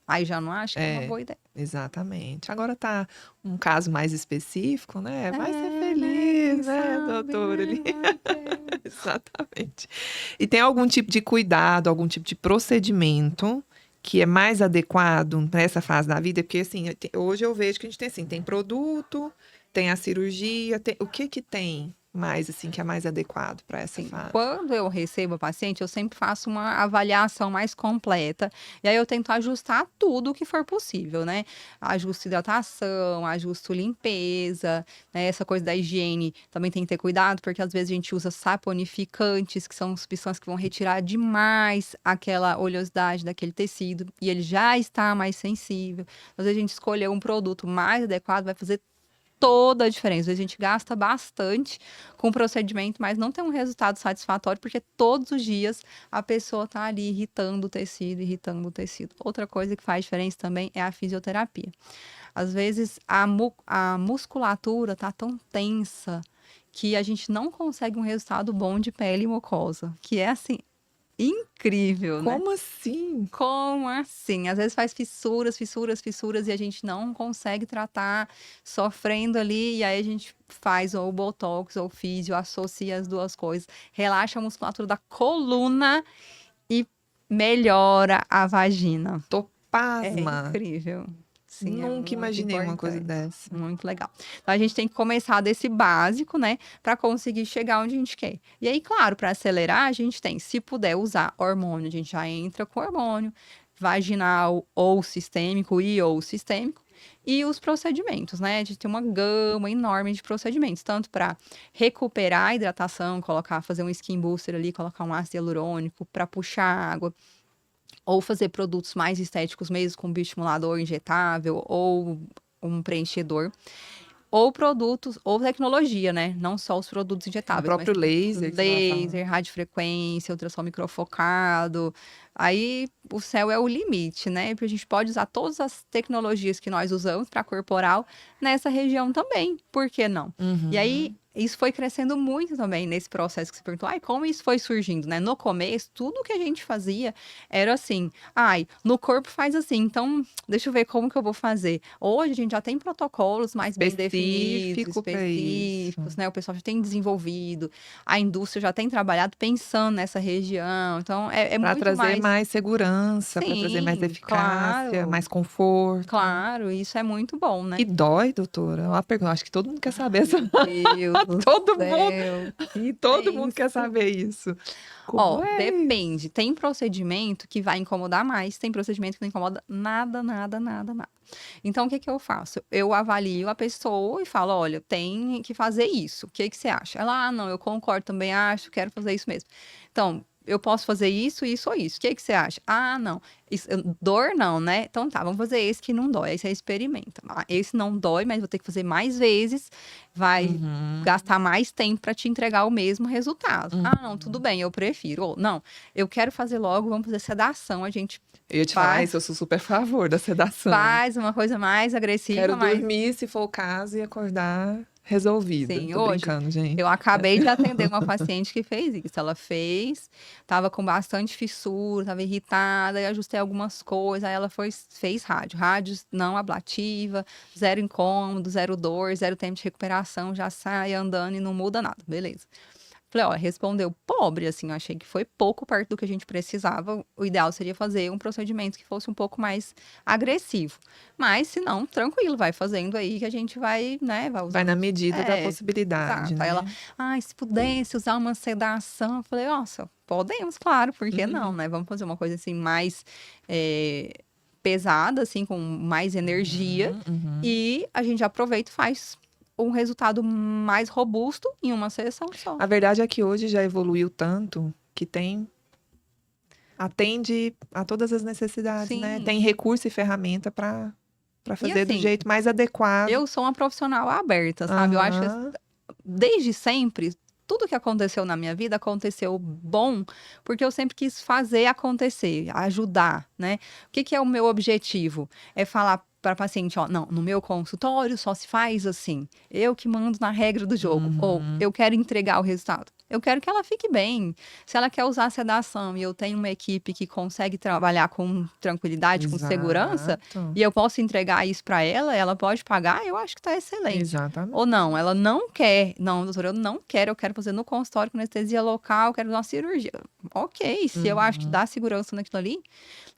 Aí já não acho que é uma boa ideia. Exatamente. Agora tá um caso mais específico, né? Vai ser né? feliz, né, Sabe, doutor? Ali. vai ter. Exatamente. E tem algum tipo de cuidado, algum tipo de procedimento que é mais adequado nessa fase da vida? Porque, assim, hoje eu vejo que a gente tem, assim, tem produto, tem a cirurgia, o que que tem mais, assim, que é mais adequado para essa Sim, fase? quando eu recebo a paciente, eu sempre faço uma avaliação mais completa. E aí eu tento ajustar tudo o que for possível, né? Ajusto hidratação, ajusto limpeza, né? Essa coisa da higiene também tem que ter cuidado, porque às vezes a gente usa saponificantes, que são substâncias que vão retirar demais aquela oleosidade daquele tecido, e ele já está mais sensível. Às vezes a gente escolher um produto mais adequado vai fazer toda a diferença. Às vezes a gente gasta bastante com o procedimento, mas não tem um resultado satisfatório, porque todos os dias a pessoa tá ali irritando o tecido, irritando o tecido. Outra coisa que faz diferença também é a fisioterapia. Às vezes a musculatura tá tão tensa que a gente não consegue um resultado bom de pele e mucosa, que é assim, incrível, né? Como assim? Como assim? Às vezes faz fissuras, fissuras, fissuras e a gente não consegue tratar, sofrendo ali, e aí a gente faz ou botox ou físio, associa as duas coisas, relaxa a musculatura da coluna e melhora a vagina. Tô É pasma. incrível. Sim, é Nunca muito imaginei uma coisa importante. dessa. Muito legal. Então, a gente tem que começar desse básico, né? Para conseguir chegar onde a gente quer. E aí, claro, para acelerar, a gente tem, se puder usar hormônio, a gente já entra com hormônio. vaginal ou sistêmico ou sistêmico. E os procedimentos, né? A gente tem uma gama enorme de procedimentos, tanto para recuperar a hidratação, fazer um skin booster ali, colocar um ácido hialurônico para puxar água, ou fazer produtos mais estéticos mesmo, com bioestimulador injetável ou um preenchedor, ou produtos, ou tecnologia, né? Não só os produtos O injetáveis, mas próprio laser que você tava falando. laser, radiofrequência, ultrassom microfocado. Aí o céu é o limite, né? Porque a gente pode usar todas as tecnologias que nós usamos para corporal nessa região também. Por que não? E aí, isso foi crescendo muito também nesse processo que você perguntou. Ai, como isso foi surgindo, né? No começo, tudo que a gente fazia era assim. Ai, no corpo faz assim, então deixa eu ver como que eu vou fazer. Hoje a gente já tem protocolos mais bem definidos, Específico pra isso. específicos, né? O pessoal já tem desenvolvido, a indústria já tem trabalhado pensando nessa região. Então, é Para muito trazer mais segurança, para trazer mais Sim, eficácia, claro. mais conforto. Claro, isso é muito bom, né? E dói, doutora? É uma pergunta. Acho que todo mundo quer saber essa. Deus do Todo céu. E todo mundo quer saber isso. Ó, Como é isso? depende. Tem procedimento que vai incomodar mais, tem procedimento que não incomoda nada, nada, nada, nada. Então, o que que eu faço? Eu avalio a pessoa e falo, olha, tem que fazer isso. O que que você acha? Ela, não, eu concordo, também acho, quero fazer isso mesmo. Então, eu posso fazer isso, isso ou isso. O que que você acha? Ah, não. Dor não, né? Então tá, vamos fazer esse que não dói. Aí você experimenta. Esse não dói, mas vou ter que fazer mais vezes. Vai gastar mais tempo para te entregar o mesmo resultado. Ah, não, tudo bem, eu prefiro. Ou, não, eu quero fazer logo, vamos fazer sedação. A gente Eu ia te falar isso, eu sou super a favor da sedação. faz uma coisa mais agressiva. Quero dormir, se for o caso, e acordar resolvida. Sim, Tô hoje brincando, gente. eu acabei de atender uma paciente que fez isso. Ela fez, tava com bastante fissura, tava irritada, e ajustei algumas coisas. Aí ela fez rádio. Rádio não ablativa, zero incômodo, zero dor, zero tempo de recuperação, já sai andando e não muda nada. Beleza. Falei, ó, respondeu pobre, assim, eu achei que foi pouco perto do que a gente precisava. O ideal seria fazer um procedimento que fosse um pouco mais agressivo. Mas, se não, tranquilo, vai fazendo aí que a gente vai, né, vai usar. Vai na medida da possibilidade, Exato. né? Aí ela, ai, se pudesse usar uma sedação, eu falei, nossa, podemos, claro, por que não, né? Vamos fazer uma coisa assim mais pesada, assim, com mais energia. E a gente aproveita e faz um resultado mais robusto em uma sessão só. A verdade é que hoje já evoluiu tanto que atende a todas as necessidades, né? Sim. Tem recurso e ferramenta para fazer do assim, jeito mais adequado. Eu sou uma profissional aberta, sabe? Eu acho que Aham. desde sempre, tudo que aconteceu na minha vida aconteceu bom, porque eu sempre quis fazer acontecer, ajudar, né? O que que é o meu objetivo? É falar para paciente, ó, não, no meu consultório só se faz assim. Eu que mando na regra do jogo. Ou eu quero entregar o resultado. Eu quero que ela fique bem. Se ela quer usar sedação e eu tenho uma equipe que consegue trabalhar com tranquilidade, com segurança, Exato. e eu posso entregar isso para ela, ela pode pagar, eu acho que tá excelente. Exatamente. Ou não, ela não quer. Não, doutora, eu não quero, eu quero fazer no consultório com anestesia local, eu quero fazer uma cirurgia. Ok, se eu acho que dá segurança naquilo ali,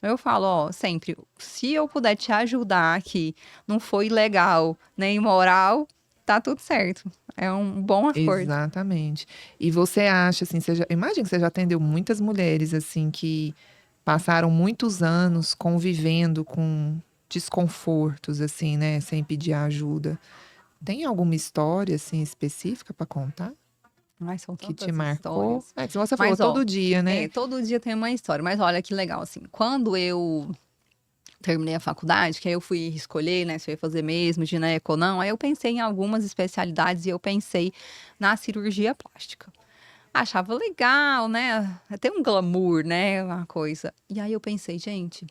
eu falo, ó, sempre, se eu puder te ajudar aqui, não foi legal nem imoral, tá tudo certo. É um bom acordo. Exatamente. E você acha, assim, imagina que você já atendeu muitas mulheres, assim, que passaram muitos anos convivendo com desconfortos, assim, né, sem pedir ajuda. Tem alguma história, assim, específica para contar? Mas são Que te tantas marcou? histórias. É, que você falou Mas, ó, todo dia, né? todo dia tem uma história. Mas olha que legal, assim, quando eu terminei a faculdade, que aí eu fui escolher, né, se eu ia fazer mesmo, gineco ou não, aí eu pensei em algumas especialidades e eu pensei na cirurgia plástica. Achava legal, né? Tem um glamour, né? Uma coisa. E aí eu pensei, gente,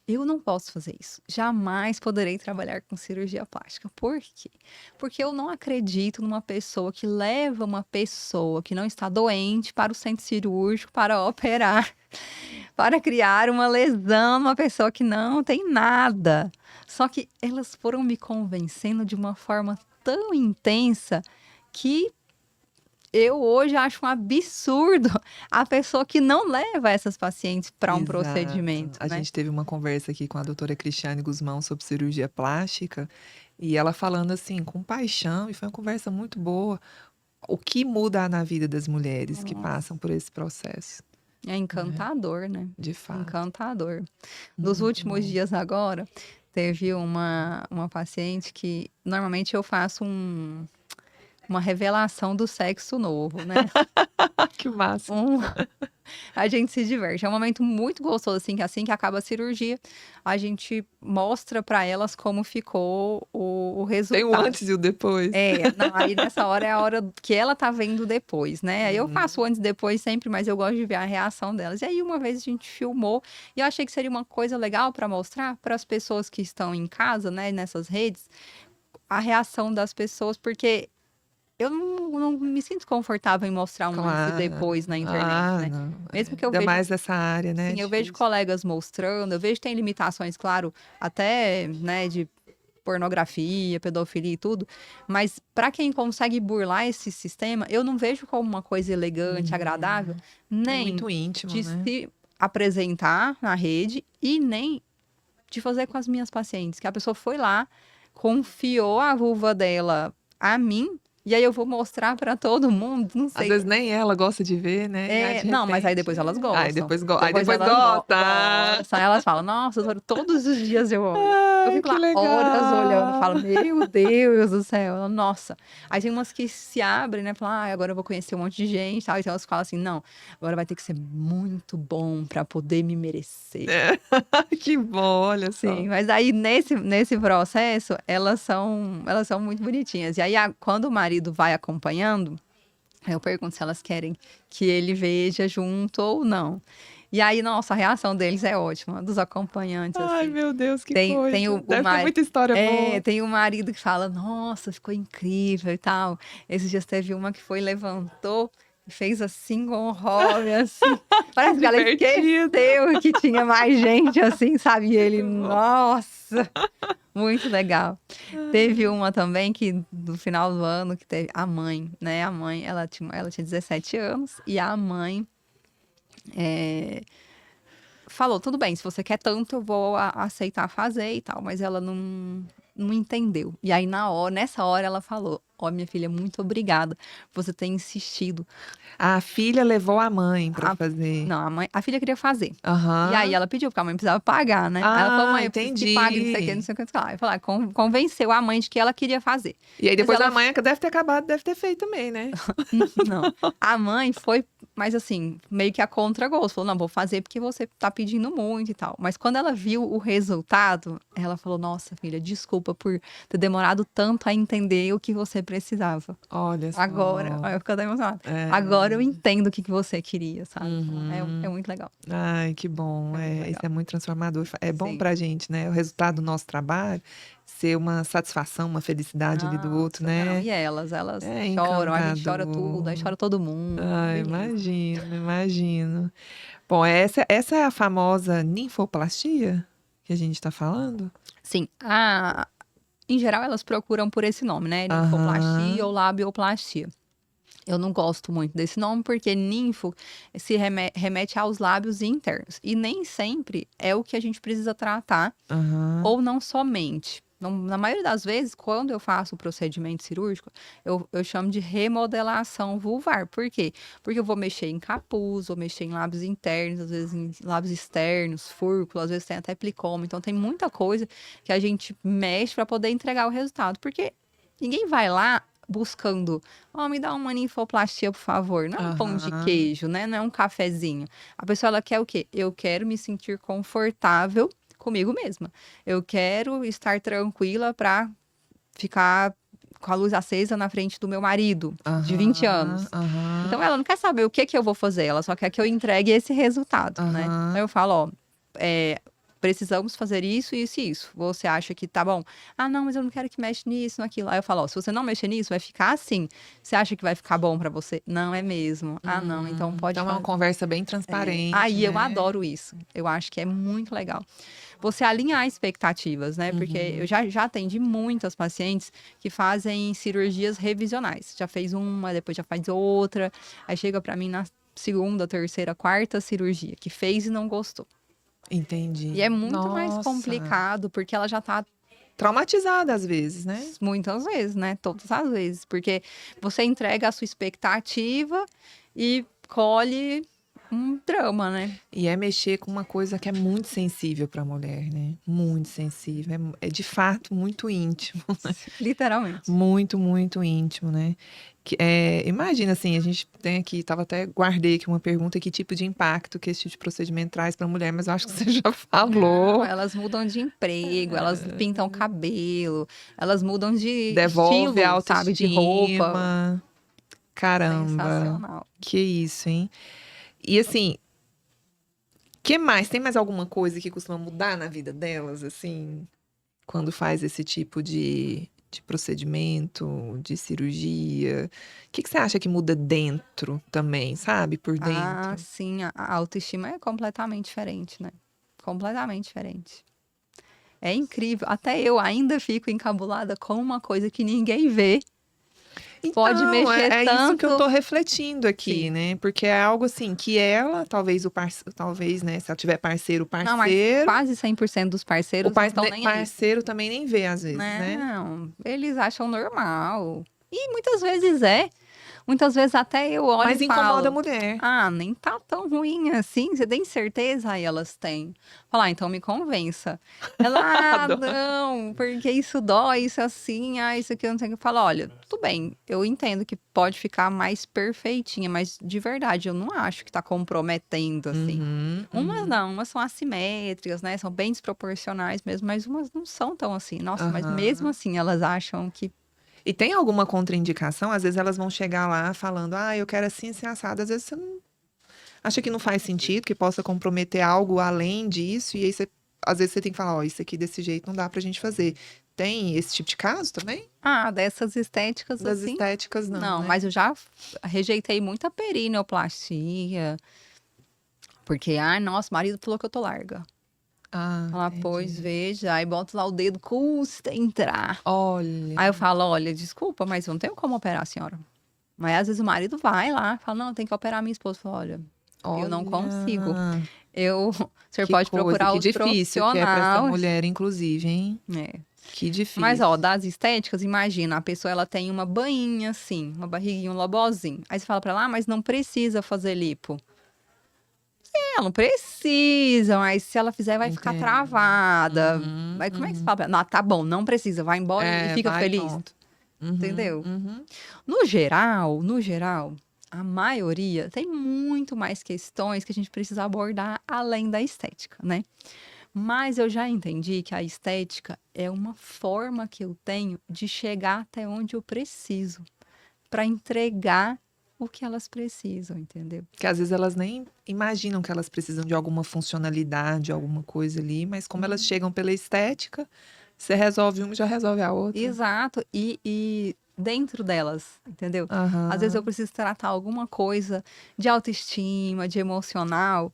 eu não posso fazer isso. Jamais poderei trabalhar com cirurgia plástica. Por quê? Porque eu não acredito numa pessoa que leva uma pessoa que não está doente para o centro cirúrgico para operar, para criar uma lesão numa pessoa que não tem nada. Só que elas foram me convencendo de uma forma tão intensa que eu hoje acho um absurdo a pessoa que não leva essas pacientes para um Exato. procedimento, A né? gente teve uma conversa aqui com a doutora Cristiane Guzmão sobre cirurgia plástica e ela falando assim, com paixão, e foi uma conversa muito boa. O que muda na vida das mulheres que passam por esse processo? É encantador, né? De fato. Encantador. Nos Muito últimos bom. dias agora, teve uma paciente que normalmente eu faço uma revelação do sexo novo, né? Que massa. Um, a gente se diverte. É um momento muito gostoso, assim que acaba a cirurgia, a gente mostra para elas como ficou o Tem o resultado. antes e o depois. Não, aí nessa hora é a hora que ela tá vendo depois, né? Aí eu faço antes e depois sempre, mas eu gosto de ver a reação delas. E aí uma vez a gente filmou e eu achei que seria uma coisa legal para mostrar para as pessoas que estão em casa, né, nessas redes, a reação das pessoas, porque eu não me sinto confortável em mostrar um antes e Claro. depois na internet, né? Não. Mesmo que eu Ainda vejo, mais nessa área, né? sim, eu vejo Difícil. colegas mostrando, eu vejo que tem limitações, claro, até, né, de pornografia, pedofilia e tudo, mas para quem consegue burlar esse sistema, eu não vejo como uma coisa elegante, agradável, É nem muito íntimo, de né? se apresentar na rede e nem de fazer com as minhas pacientes, que a pessoa foi lá, confiou a vulva dela a mim, e aí eu vou mostrar para todo mundo, não Às sei. vezes nem ela gosta de ver, né? E aí, de Não, mas aí repente, depois elas Aí gostam. depois, aí Depois depois elas gosta. Ah, gostam. Elas falam, nossa, doutora, todos os dias eu olho. Eu Ai, fico que lá horas olhando, legal. falo, meu Deus do céu, nossa. Aí tem umas que se abrem, né? Falam, agora eu vou conhecer um monte de gente, tal. Então elas falam assim, não, agora vai ter que ser muito bom para poder me merecer. É. Que bom, olha só. Sim, mas aí nesse processo, elas são muito bonitinhas. E aí, quando o marido vai acompanhando, eu pergunto se elas querem que ele veja junto ou não. E aí, nossa, a reação deles é ótima, dos acompanhantes, Ai, assim. meu Deus, que Tem coisa. o Deve ter muita história boa. tem o marido que fala, nossa, ficou incrível e tal. Esses dias teve uma que levantou e fez assim com o hobby, assim. Parece que ela Divertido. esqueceu que tinha mais gente, assim, sabe? E ele, Muito bom. nossa, muito legal. Teve uma também que no final do ano que teve a mãe, né? A mãe, ela tinha 17 anos e a mãe falou, tudo bem, se você quer tanto, eu vou aceitar fazer e tal, mas ela não entendeu. E aí nessa hora ela falou, minha filha, muito obrigada por você ter insistido. A filha levou a mãe pra fazer. Não, a filha queria fazer. E Aham. aí ela pediu, porque a mãe precisava pagar, né? Aí ela falou, mãe, eu preciso que pague, não sei o que, não sei o que. Eu falei, convenceu a mãe de que ela queria fazer. E aí depois ela a mãe deve ter acabado, deve ter feito também, né? Não. A mãe foi, mas assim, meio que a contragosto. Falou, não, vou fazer porque você tá pedindo muito e tal. Mas quando ela viu o resultado, ela falou, nossa, filha, desculpa por ter demorado tanto a entender o que você precisava. Olha só. Agora, eu fico até emocionada. É. Agora eu entendo o que você queria, sabe? Uhum. É muito legal. Ai, que bom. É muito Isso legal. é muito transformador. É bom Sim. pra gente, né? O resultado do nosso trabalho ser uma satisfação, uma felicidade ali do outro, Nossa, não, né? e elas É choram, a gente chora encantador. tudo, aí chora todo mundo. Ai, Beleza. imagino. Bom, essa é a famosa ninfoplastia que a gente tá falando? Sim, em geral elas procuram por esse nome, né? Ninfoplastia ou labioplastia. Eu não gosto muito desse nome porque ninfo se remete aos lábios internos. E nem sempre é o que a gente precisa tratar, Aham. ou não somente. Na maioria das vezes, quando eu faço o procedimento cirúrgico, eu chamo de remodelação vulvar. Por quê? Porque eu vou mexer em capuz, vou mexer em lábios internos, às vezes em lábios externos, fúrculo, às vezes tem até plicoma. Então, tem muita coisa que a gente mexe para poder entregar o resultado. Porque ninguém vai lá buscando, me dá uma ninfoplastia, por favor. Não é um pão de Aham. queijo, né? Não é um cafezinho. A pessoa, ela quer o quê? Eu quero me sentir confortável comigo mesma. Eu quero estar tranquila para ficar com a luz acesa na frente do meu marido, de 20 anos. Aham. Então, ela não quer saber o que eu vou fazer, ela só quer que eu entregue esse resultado, né? Aham. Então, eu falo, precisamos fazer isso, isso e isso. Você acha que tá bom? Não, mas eu não quero que mexa nisso, naquilo. Aí eu falo, se você não mexer nisso, vai ficar assim. Você acha que vai ficar bom pra você? Não é mesmo. Não, então pode Então é uma fazer. conversa bem transparente, Aí eu né? adoro isso. Eu acho que é muito legal. Você alinhar expectativas, né? Porque eu já atendi muitas pacientes que fazem cirurgias revisionais. Já fez uma, depois já faz outra. Aí chega pra mim na segunda, terceira, quarta cirurgia, que fez e não gostou. Entendi. E é muito mais Nossa. complicado, porque ela já tá Traumatizada às vezes, né? muitas vezes, né? Todas as vezes. Porque você entrega a sua expectativa e colhe um drama, né? E é mexer com uma coisa que é muito sensível para a mulher, né? Muito sensível. É de fato muito íntimo. Literalmente. Muito, muito íntimo, né? Imagina assim, a gente tem aqui, guardei aqui uma pergunta, que tipo de impacto que esse tipo de procedimento traz para a mulher, mas eu acho que você já Não, falou. elas mudam de emprego, elas pintam cabelo, elas mudam de Devolve a estilo, sabe? De roupa. autoestima. Caramba, Sensacional. que isso, hein? E assim, que mais? Tem mais alguma coisa que costuma mudar na vida delas, assim, quando faz esse tipo de procedimento, de cirurgia? O que você acha que muda dentro também, sabe? Por Ah, dentro. sim, a autoestima é completamente diferente, né? Completamente diferente. É incrível. Até eu ainda fico encabulada com uma coisa que ninguém vê. Pode Então, mexer é isso que eu tanto. tô refletindo aqui, Sim. né? Porque é algo assim que ela, talvez, né? Se ela tiver Não, mas parceiro, quase 100% dos o parceiros não estão nem aí. parceiro também nem vê às vezes, né? Não, eles acham normal. E muitas vezes é. Muitas vezes até eu olho e Mas incomoda a falo: mulher. ah, nem tá tão ruim assim, você tem certeza? Aí elas têm. Falar, então me convença. Ela, ah, Adoro. não, porque isso dói, isso assim, ah, isso aqui eu não sei o que. Fala, olha, tudo bem, eu entendo que pode ficar mais perfeitinha, mas de verdade, eu não acho que tá comprometendo, assim. Umas não, umas são assimétricas, né? São bem desproporcionais mesmo, mas umas não são tão assim. Nossa, mas mesmo Aham. assim, elas acham que. E tem alguma contraindicação? Às vezes elas vão chegar lá falando, eu quero assim, assim, assado. Às vezes você não acha que não faz sentido, que possa comprometer algo além disso, e aí às vezes você tem que falar, isso aqui desse jeito não dá pra gente fazer. Tem esse tipo de caso também? Ah, dessas estéticas Das assim. estéticas, não, Não, né? mas eu já rejeitei muita perineoplastia. Porque, ai, nossa, o marido falou que eu tô larga. Ah, Ela, pois, entendi. veja. Aí bota lá o dedo, custa entrar. Olha, Aí eu falo, olha, desculpa, mas eu não tenho como operar a senhora. Mas às vezes o marido vai lá, fala, não, tem que operar minha esposa. Eu falo, olha, eu não consigo. olha, O senhor que pode coisa, procurar que outro difícil que é pra essa profissional. mulher, inclusive, hein? É. Que Mas, ó, difícil. das estéticas, imagina, a pessoa ela tem uma bainha assim, uma barriguinha, um lobozinho. Aí você fala pra ela, ah, mas não precisa fazer lipo. Ela não precisa, mas se ela fizer, vai ficar Entendo. travada. Uhum, Mas como é que você uhum. fala pra ela? Não, tá bom, não precisa, vai embora e fica Vai, feliz. pronto. Uhum, Entendeu? uhum. No geral, a maioria tem muito mais questões que a gente precisa abordar além da estética, né? Mas eu já entendi que a estética é uma forma que eu tenho de chegar até onde eu preciso, para entregar o que elas precisam, entendeu? Que às vezes elas nem imaginam que elas precisam de alguma funcionalidade, alguma coisa ali, mas como elas chegam pela estética, você resolve uma e já resolve a outra. Exato, e dentro delas, entendeu? Às vezes eu Aham. preciso tratar alguma coisa de autoestima, de emocional,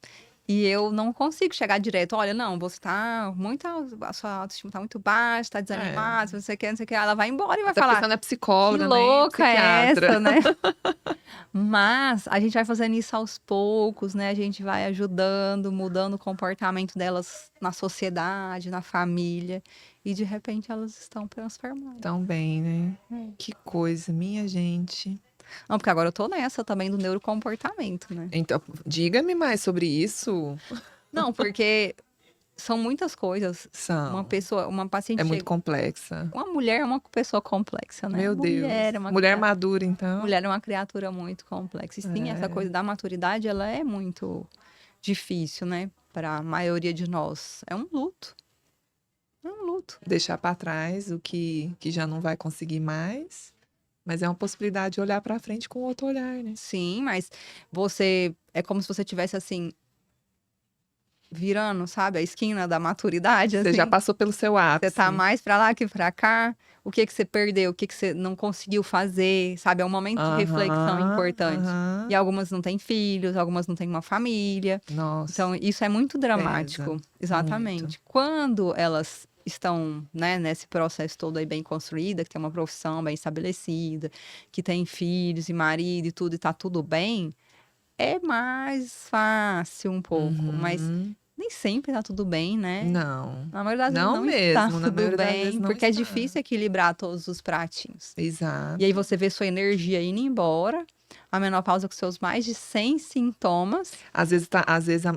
e eu não consigo chegar direto. Olha, não, você tá muito, a sua autoestima tá muito baixa, tá É. desanimada, se você quer, não sei o que. Ela vai embora e vai Até porque falar, você não é que psicóloga nem louca é psiquiatra. essa, né? Mas a gente vai fazendo isso aos poucos, né? A gente vai ajudando, mudando o comportamento delas na sociedade, na família. E de repente elas estão transformando. Tão bem, né? É. Que coisa, minha gente. Não, porque agora eu tô nessa também do neurocomportamento, né? Então, diga-me mais sobre isso. Não, porque são muitas coisas. Uma São. pessoa, uma paciente É muito chega. complexa. Uma mulher é uma pessoa complexa, né? Meu Deus. Mulher é uma Mulher criatura. madura, então. Mulher é uma criatura muito complexa. E sim, essa coisa da maturidade, ela é muito difícil, né? Para a maioria de nós. É um luto. É um luto. Deixar para trás o que já não vai conseguir mais. Mas é uma possibilidade de olhar para frente com outro olhar, né? Sim, mas você. É como se você tivesse assim. Virando, sabe? A esquina da maturidade, Você já assim. passou pelo seu Você ápice. tá mais pra lá que pra cá. O que que você perdeu? O que que você não conseguiu fazer? Sabe? É um momento de reflexão importante. aham. E algumas não têm filhos, algumas não têm uma família. Nossa, Então, isso é muito dramático. pesa Exatamente. muito. Quando elas estão, né, nesse processo todo aí bem construída, que tem uma profissão bem estabelecida, que tem filhos e marido e tudo, e tá tudo bem, é mais fácil um pouco. Mas Uhum. nem sempre tá tudo bem, né? Não, Na maioria das vezes não não está mesmo. Na tudo maioria das vezes bem, não porque é está. difícil equilibrar todos os pratinhos. Exato. E aí você vê sua energia indo embora, a menopausa com seus mais de 100 sintomas. Às vezes,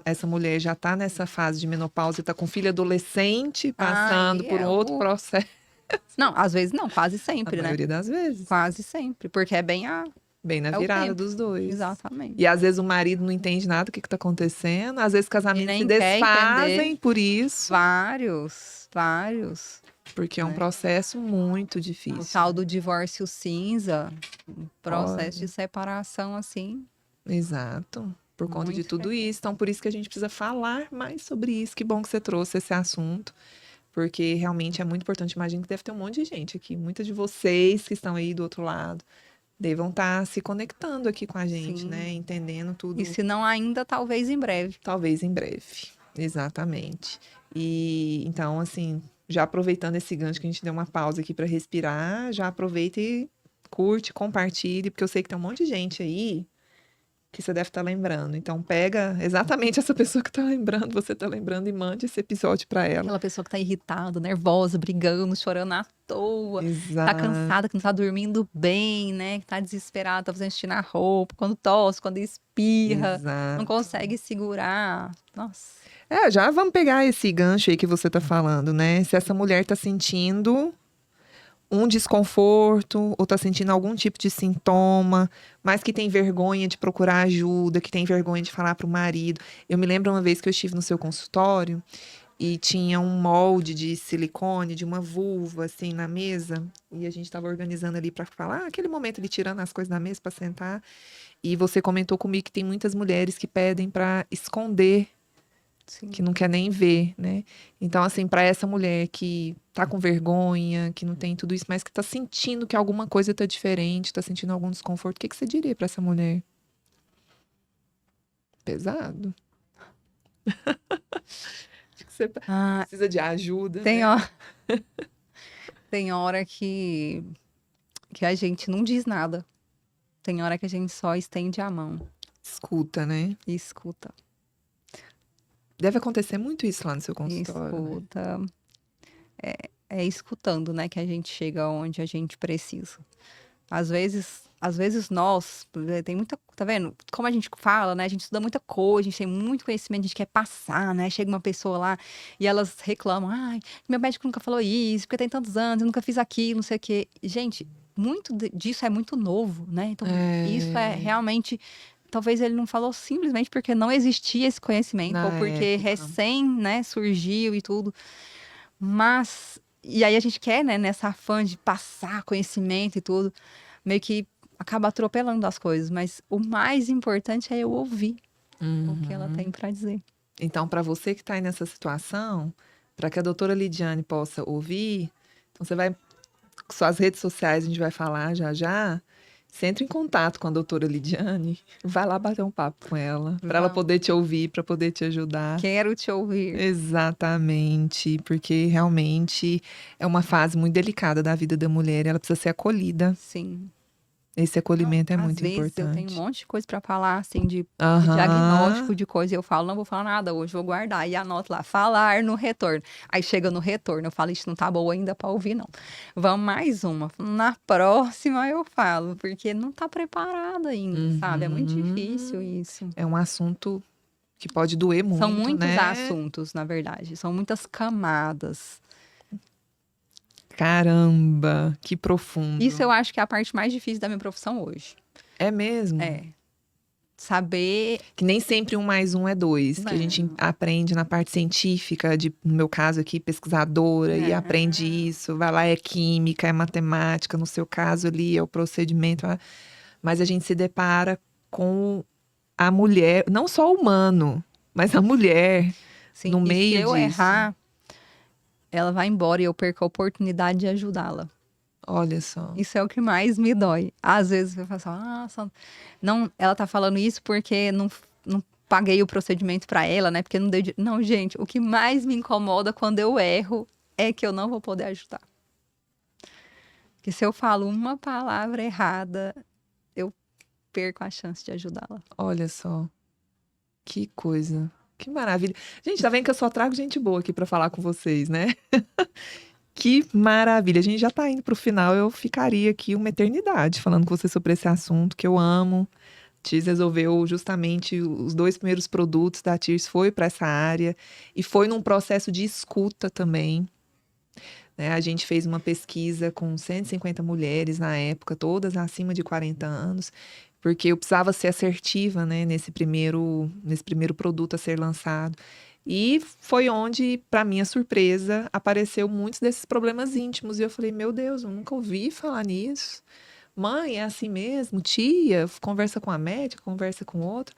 essa mulher já tá nessa fase de menopausa e tá com filho adolescente, passando Aí por um outro processo. Não, às vezes não, quase A sempre, né? maioria das vezes. Quase sempre, porque é bem Bem na é o virada tempo. dos dois. Exatamente. E às vezes o marido não entende nada do que tá acontecendo. Às vezes E casamentos nem se quer desfazem entender. por isso. Vários. Porque é um né? processo muito O difícil. tal do divórcio cinza, um processo de Olha. separação, assim, Exato. Por conta de muito tudo isso. Então, por isso que a gente precisa falar mais sobre isso. Que bom que você trouxe esse assunto. Porque realmente é muito importante. Imagino que deve ter um monte de gente aqui. Muitas de vocês que estão aí do outro lado devam estar se conectando aqui com a gente, Sim. né? Entendendo E tudo, se não ainda, talvez em breve. talvez em breve. Exatamente. E então, assim, já aproveitando esse gancho que a gente deu uma pausa aqui para respirar, já aproveita e curte, compartilhe, porque eu sei que tem um monte de gente aí que você deve estar lembrando. Então, pega exatamente essa pessoa que está lembrando, você está lembrando, e mande esse episódio para ela. Aquela pessoa que tá irritada, nervosa, brigando, chorando à toa, tá Exato. cansada, que não tá dormindo bem, né? Que tá desesperada, tá fazendo xixi na roupa, quando tosse, quando espirra, não Exato. consegue segurar. Nossa. Já vamos pegar esse gancho aí que você tá falando, né? Se essa mulher tá sentindo um desconforto ou tá sentindo algum tipo de sintoma, mas que tem vergonha de procurar ajuda, que tem vergonha de falar pro marido. Eu me lembro uma vez que eu estive no seu consultório e tinha um molde de silicone de uma vulva assim na mesa, e a gente tava organizando ali para falar, aquele momento ali tirando as coisas da mesa para sentar, e você comentou comigo que tem muitas mulheres que pedem para esconder, Sim. que não quer nem ver, né? Então, assim, para essa mulher que tá com vergonha, que não tem tudo isso, mas que tá sentindo que alguma coisa tá diferente, tá sentindo algum desconforto, o que que você diria para essa mulher? Pesado. Acho que você Ah, precisa de ajuda, tem, né? ó, tem hora que a gente não diz nada. Tem hora que a gente só estende a mão Escuta, né? e escuta. Deve acontecer muito isso lá no seu E consultório, né? escuta. É escutando, né, que a gente chega onde a gente precisa. Às vezes nós, tem muita, tá vendo? Como a gente fala, né? A gente estuda muita coisa, a gente tem muito conhecimento, a gente quer passar, né? Chega uma pessoa lá e elas reclamam, ai, meu médico nunca falou isso, porque tem tantos anos, eu nunca fiz aquilo, não sei o quê. Gente, muito disso é muito novo, né? Então, isso é realmente, talvez ele não falou simplesmente porque não existia esse conhecimento, Na ou porque época. recém, né, surgiu e tudo. Mas, e aí a gente quer, né, nessa afã de passar conhecimento e tudo, meio que acaba atropelando as coisas. Mas o mais importante é eu ouvir o que ela tem para dizer. Então, para você que está aí nessa situação, para que a doutora Lidiane possa ouvir, então você vai, suas redes sociais a gente vai falar já já. Você entra em contato com a doutora Lidiane, vai lá bater um papo com ela, para ela Vamos. poder te ouvir, para poder te ajudar. Quero te ouvir. Exatamente, porque realmente é uma fase muito delicada da vida da mulher, ela precisa ser acolhida. Sim. Esse acolhimento é Às muito vezes eu tenho um importante. monte de coisa para falar, assim, de Aham. diagnóstico de coisa, e eu falo, não vou falar nada hoje, vou guardar. E anoto lá, falar no retorno. Aí chega no retorno, eu falo, isso não tá boa ainda para ouvir, não. Vamos mais uma. Na próxima eu falo, porque não tá preparada ainda, sabe? É muito difícil isso. É um assunto que pode doer muito, São muitos né? assuntos, na verdade. São muitas camadas. Caramba, que profundo. Isso eu acho que é a parte mais difícil da minha profissão hoje. É mesmo? É. Saber. Que nem sempre 1 mais 1 é 2. Que a gente Não. aprende na parte científica, no meu caso aqui, pesquisadora, e Não. aprende isso. Vai lá, é química, é matemática, no seu caso ali é o procedimento. Mas a gente se depara com a mulher, não só o humano, mas a mulher Sim, no e meio se eu disso. errar, ela vai embora e eu perco a oportunidade de ajudá-la. Olha só. Isso é o que mais me dói. Às vezes eu falo assim, não, ela tá falando isso porque não paguei o procedimento para ela, né? Porque não deu. Não, gente, o que mais me incomoda quando eu erro é que eu não vou poder ajudar. Porque se eu falo uma palavra errada, eu perco a chance de ajudá-la. Olha só. Que coisa. Que maravilha. Gente, tá vendo que eu só trago gente boa aqui pra falar com vocês, né? Que maravilha. A gente já tá indo pro final. Eu ficaria aqui uma eternidade falando com você sobre esse assunto que eu amo. Tears resolveu justamente os 2 primeiros produtos da Tears foi para essa área e foi num processo de escuta também, né? A gente fez uma pesquisa com 150 mulheres na época, todas acima de 40 anos, porque eu precisava ser assertiva, né, nesse primeiro produto a ser lançado. E foi onde, para minha surpresa, apareceu muitos desses problemas íntimos. E eu falei, meu Deus, eu nunca ouvi falar nisso. Mãe, é assim mesmo? Tia, conversa com a médica, conversa com outra.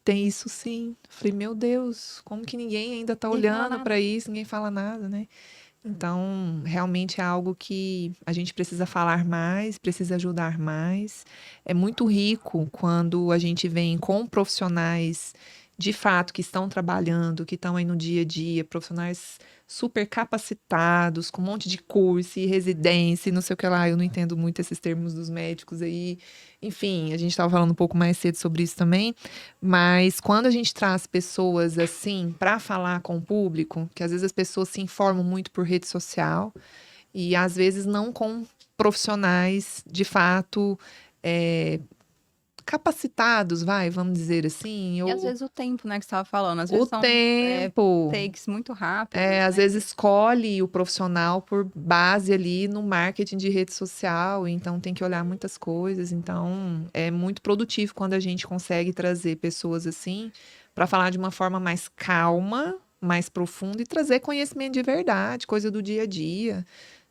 Tem isso sim. Falei, meu Deus, como que ninguém ainda está Ninguém fala olhando nada. para isso, ninguém fala nada, né? Então, realmente é algo que a gente precisa falar mais, precisa ajudar mais. É muito rico quando a gente vem com profissionais de fato que estão trabalhando, que estão aí no dia a dia, profissionais super capacitados, com um monte de curso e residência, e não sei o que lá. Eu não entendo muito esses termos dos médicos aí. Enfim, a gente estava falando um pouco mais cedo sobre isso também. Mas quando a gente traz pessoas assim para falar com o público, que às vezes as pessoas se informam muito por rede social e às vezes não com profissionais de fato é, capacitados, vamos dizer assim, E às ou vezes o tempo, né, que você estava falando, às o vezes são tempo. takes muito rápidos, Às né? vezes escolhe o profissional por base ali no marketing de rede social, então tem que olhar muitas coisas. Então é muito produtivo quando a gente consegue trazer pessoas assim para falar de uma forma mais calma, mais profunda e trazer conhecimento de verdade, coisa do dia a dia,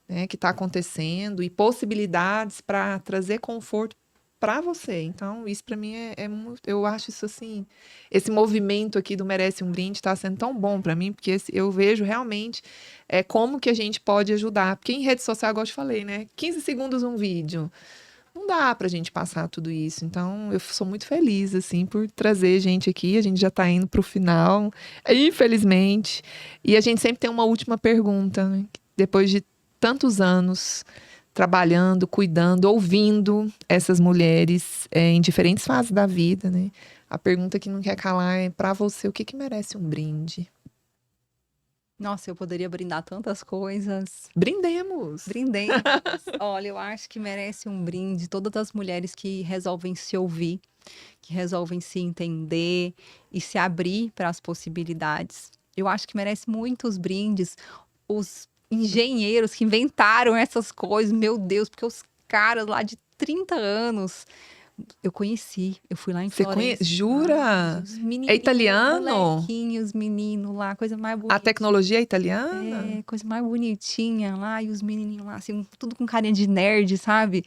né, que está acontecendo e possibilidades para trazer conforto para você. Então, isso para mim é muito, eu acho isso assim, esse movimento aqui do Merece um Brinde está sendo tão bom para mim, porque eu vejo realmente como que a gente pode ajudar. Porque em rede social, igual eu te falei, né? 15 segundos um vídeo. Não dá pra gente passar tudo isso. Então, eu sou muito feliz, assim, por trazer gente aqui. A gente já tá indo pro final, infelizmente. E a gente sempre tem uma última pergunta, né? Depois de tantos anos trabalhando, cuidando, ouvindo essas mulheres em diferentes fases da vida, né? A pergunta que não quer calar é para você, o que que merece um brinde? Nossa, eu poderia brindar tantas coisas. Brindemos! Brindemos. Olha, eu acho que merece um brinde todas as mulheres que resolvem se ouvir, que resolvem se entender e se abrir para as possibilidades. Eu acho que merece muitos brindes os engenheiros que inventaram essas coisas, meu Deus, porque os caras lá de 30 anos eu fui lá em Você conhece? Florença. Jura? Os É menininhos, italiano? molequinhos, menino lá, coisa mais A bonita. tecnologia é italiana? Coisa mais bonitinha lá, e os menininhos lá, assim, tudo com carinha de nerd, sabe?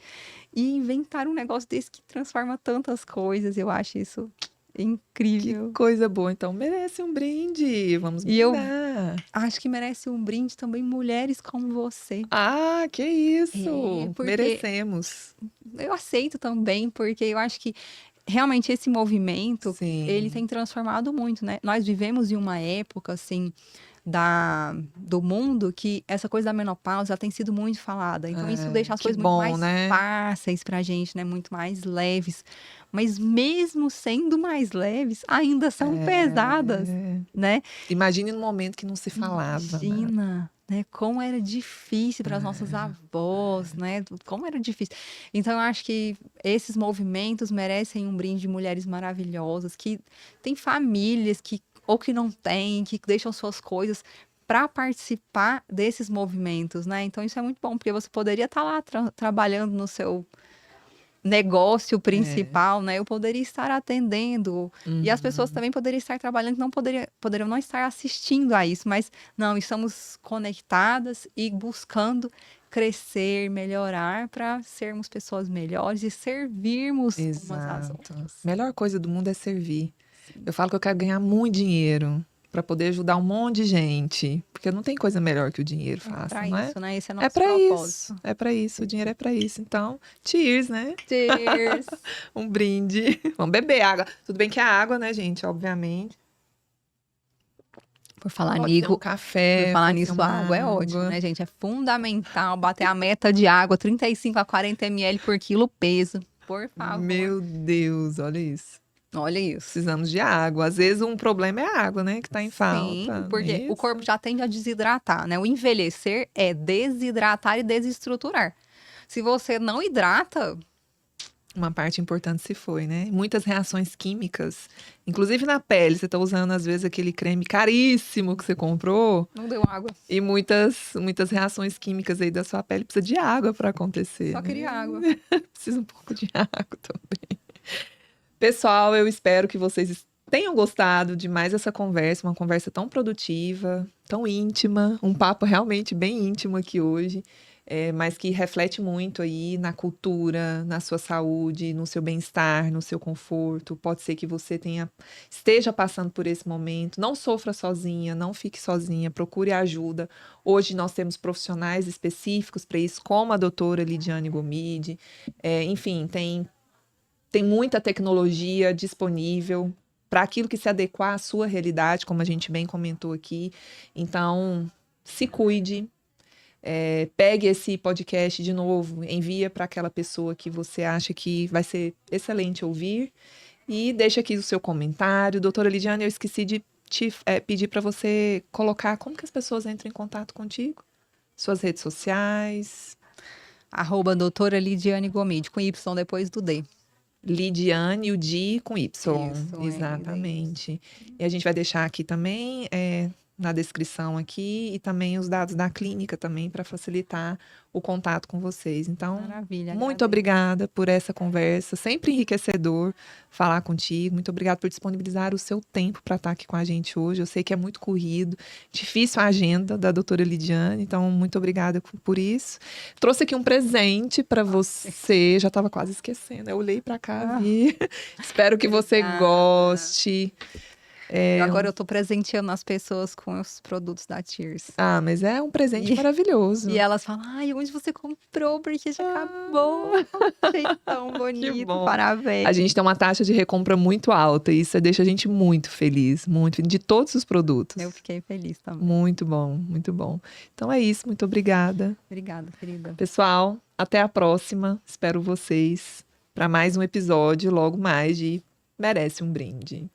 E inventaram um negócio desse que transforma tantas coisas, eu acho isso Que incrível. coisa boa. Então merece um brinde. Vamos E eu brindar. acho que merece um brinde também mulheres como você. Ah, que isso! Porque Merecemos. eu aceito também, porque eu acho que realmente esse movimento, ele Sim. tem transformado muito, né? Nós vivemos em uma época, assim, do mundo que essa coisa da menopausa ela tem sido muito falada. Então, isso deixa as Que coisas muito bom, mais né? fáceis pra gente, né? Muito mais leves. Mas mesmo sendo mais leves, ainda são pesadas, É. né? Imagine no momento que não se falava nada. Imagina, né? Como era difícil para as nossas avós, né? Como era difícil. Então, eu acho que esses movimentos merecem um brinde de mulheres maravilhosas que têm famílias que ou que não têm, que deixam suas coisas para participar desses movimentos, né? Então, isso é muito bom, porque você poderia estar lá trabalhando no seu negócio principal, né? Eu poderia estar atendendo e as pessoas também poderiam estar trabalhando, poderiam não estar assistindo a isso, mas não, estamos conectadas e buscando crescer, melhorar para sermos pessoas melhores e servirmos umas às Exato. outras. Melhor coisa do mundo é servir. Eu falo que eu quero ganhar muito dinheiro para poder ajudar um monte de gente, porque não tem coisa melhor que o dinheiro faça, Para não é? isso, né? Esse é É nosso para isso, propósito. é para isso, o dinheiro é para isso. Então, cheers, né? Cheers! Um brinde. Vamos beber água. Tudo bem que a água, né, gente? Obviamente. Por falar Pode ser um nisso, café, a pode ser uma água é ótimo, água. né, gente? É fundamental bater a meta de água, 35 a 40 ml por quilo peso. Por favor. Meu Deus, olha isso. Olha isso. Precisamos de água. Às vezes um problema é a água, né? Que tá em Sim, falta. porque o Isso. corpo já tende a desidratar, né? O envelhecer é desidratar e desestruturar. Se você não hidrata, Uma parte importante se foi, né? Muitas reações químicas. Inclusive na pele. Você tá usando, às vezes, aquele creme caríssimo que você comprou. não deu água. E muitas reações químicas aí da sua pele precisa de água para acontecer. Só né? queria água. Precisa um pouco de água também. Pessoal, eu espero que vocês tenham gostado de mais essa conversa, uma conversa tão produtiva, tão íntima, um papo realmente bem íntimo aqui hoje, mas que reflete muito aí na cultura, na sua saúde, no seu bem-estar, no seu conforto. Pode ser que você esteja passando por esse momento. Não sofra sozinha, não fique sozinha, procure ajuda. Hoje nós temos profissionais específicos para isso, como a doutora Lidiane Gomide. Enfim, tem muita tecnologia disponível para aquilo que se adequar à sua realidade, como a gente bem comentou aqui. Então, se cuide, pegue esse podcast de novo, envia para aquela pessoa que você acha que vai ser excelente ouvir e deixa aqui o seu comentário. Doutora Lidiane, eu esqueci de pedir para você colocar como que as pessoas entram em contato contigo, suas redes sociais. @doutora Lidiane Gomide, com Y depois do D. Lidiane, o Di com Y. Isso, Exatamente. E a gente vai deixar aqui também na descrição aqui e também os dados da clínica também para facilitar o contato com vocês. Então, Maravilha. muito obrigada por essa conversa, sempre enriquecedor falar contigo. Muito obrigada por disponibilizar o seu tempo para estar aqui com a gente hoje. Eu sei que é muito corrido, difícil a agenda da doutora Lidiane, então muito obrigada por isso. Trouxe aqui um presente para você, já estava quase esquecendo. Eu olhei para cá, vi. Espero que você goste. Agora eu tô presenteando as pessoas com os produtos da Tears. Ah, mas é um presente maravilhoso. E elas falam, ai, onde você comprou? Porque já acabou. Achei tão bonito, bom. parabéns. A gente tem uma taxa de recompra muito alta e isso deixa a gente muito feliz, de todos os produtos. Eu fiquei feliz também. Muito bom, muito bom. Então é isso, muito obrigada. Obrigada, querida. Pessoal, até a próxima. Espero vocês para mais um episódio, logo mais de Merece um Brinde.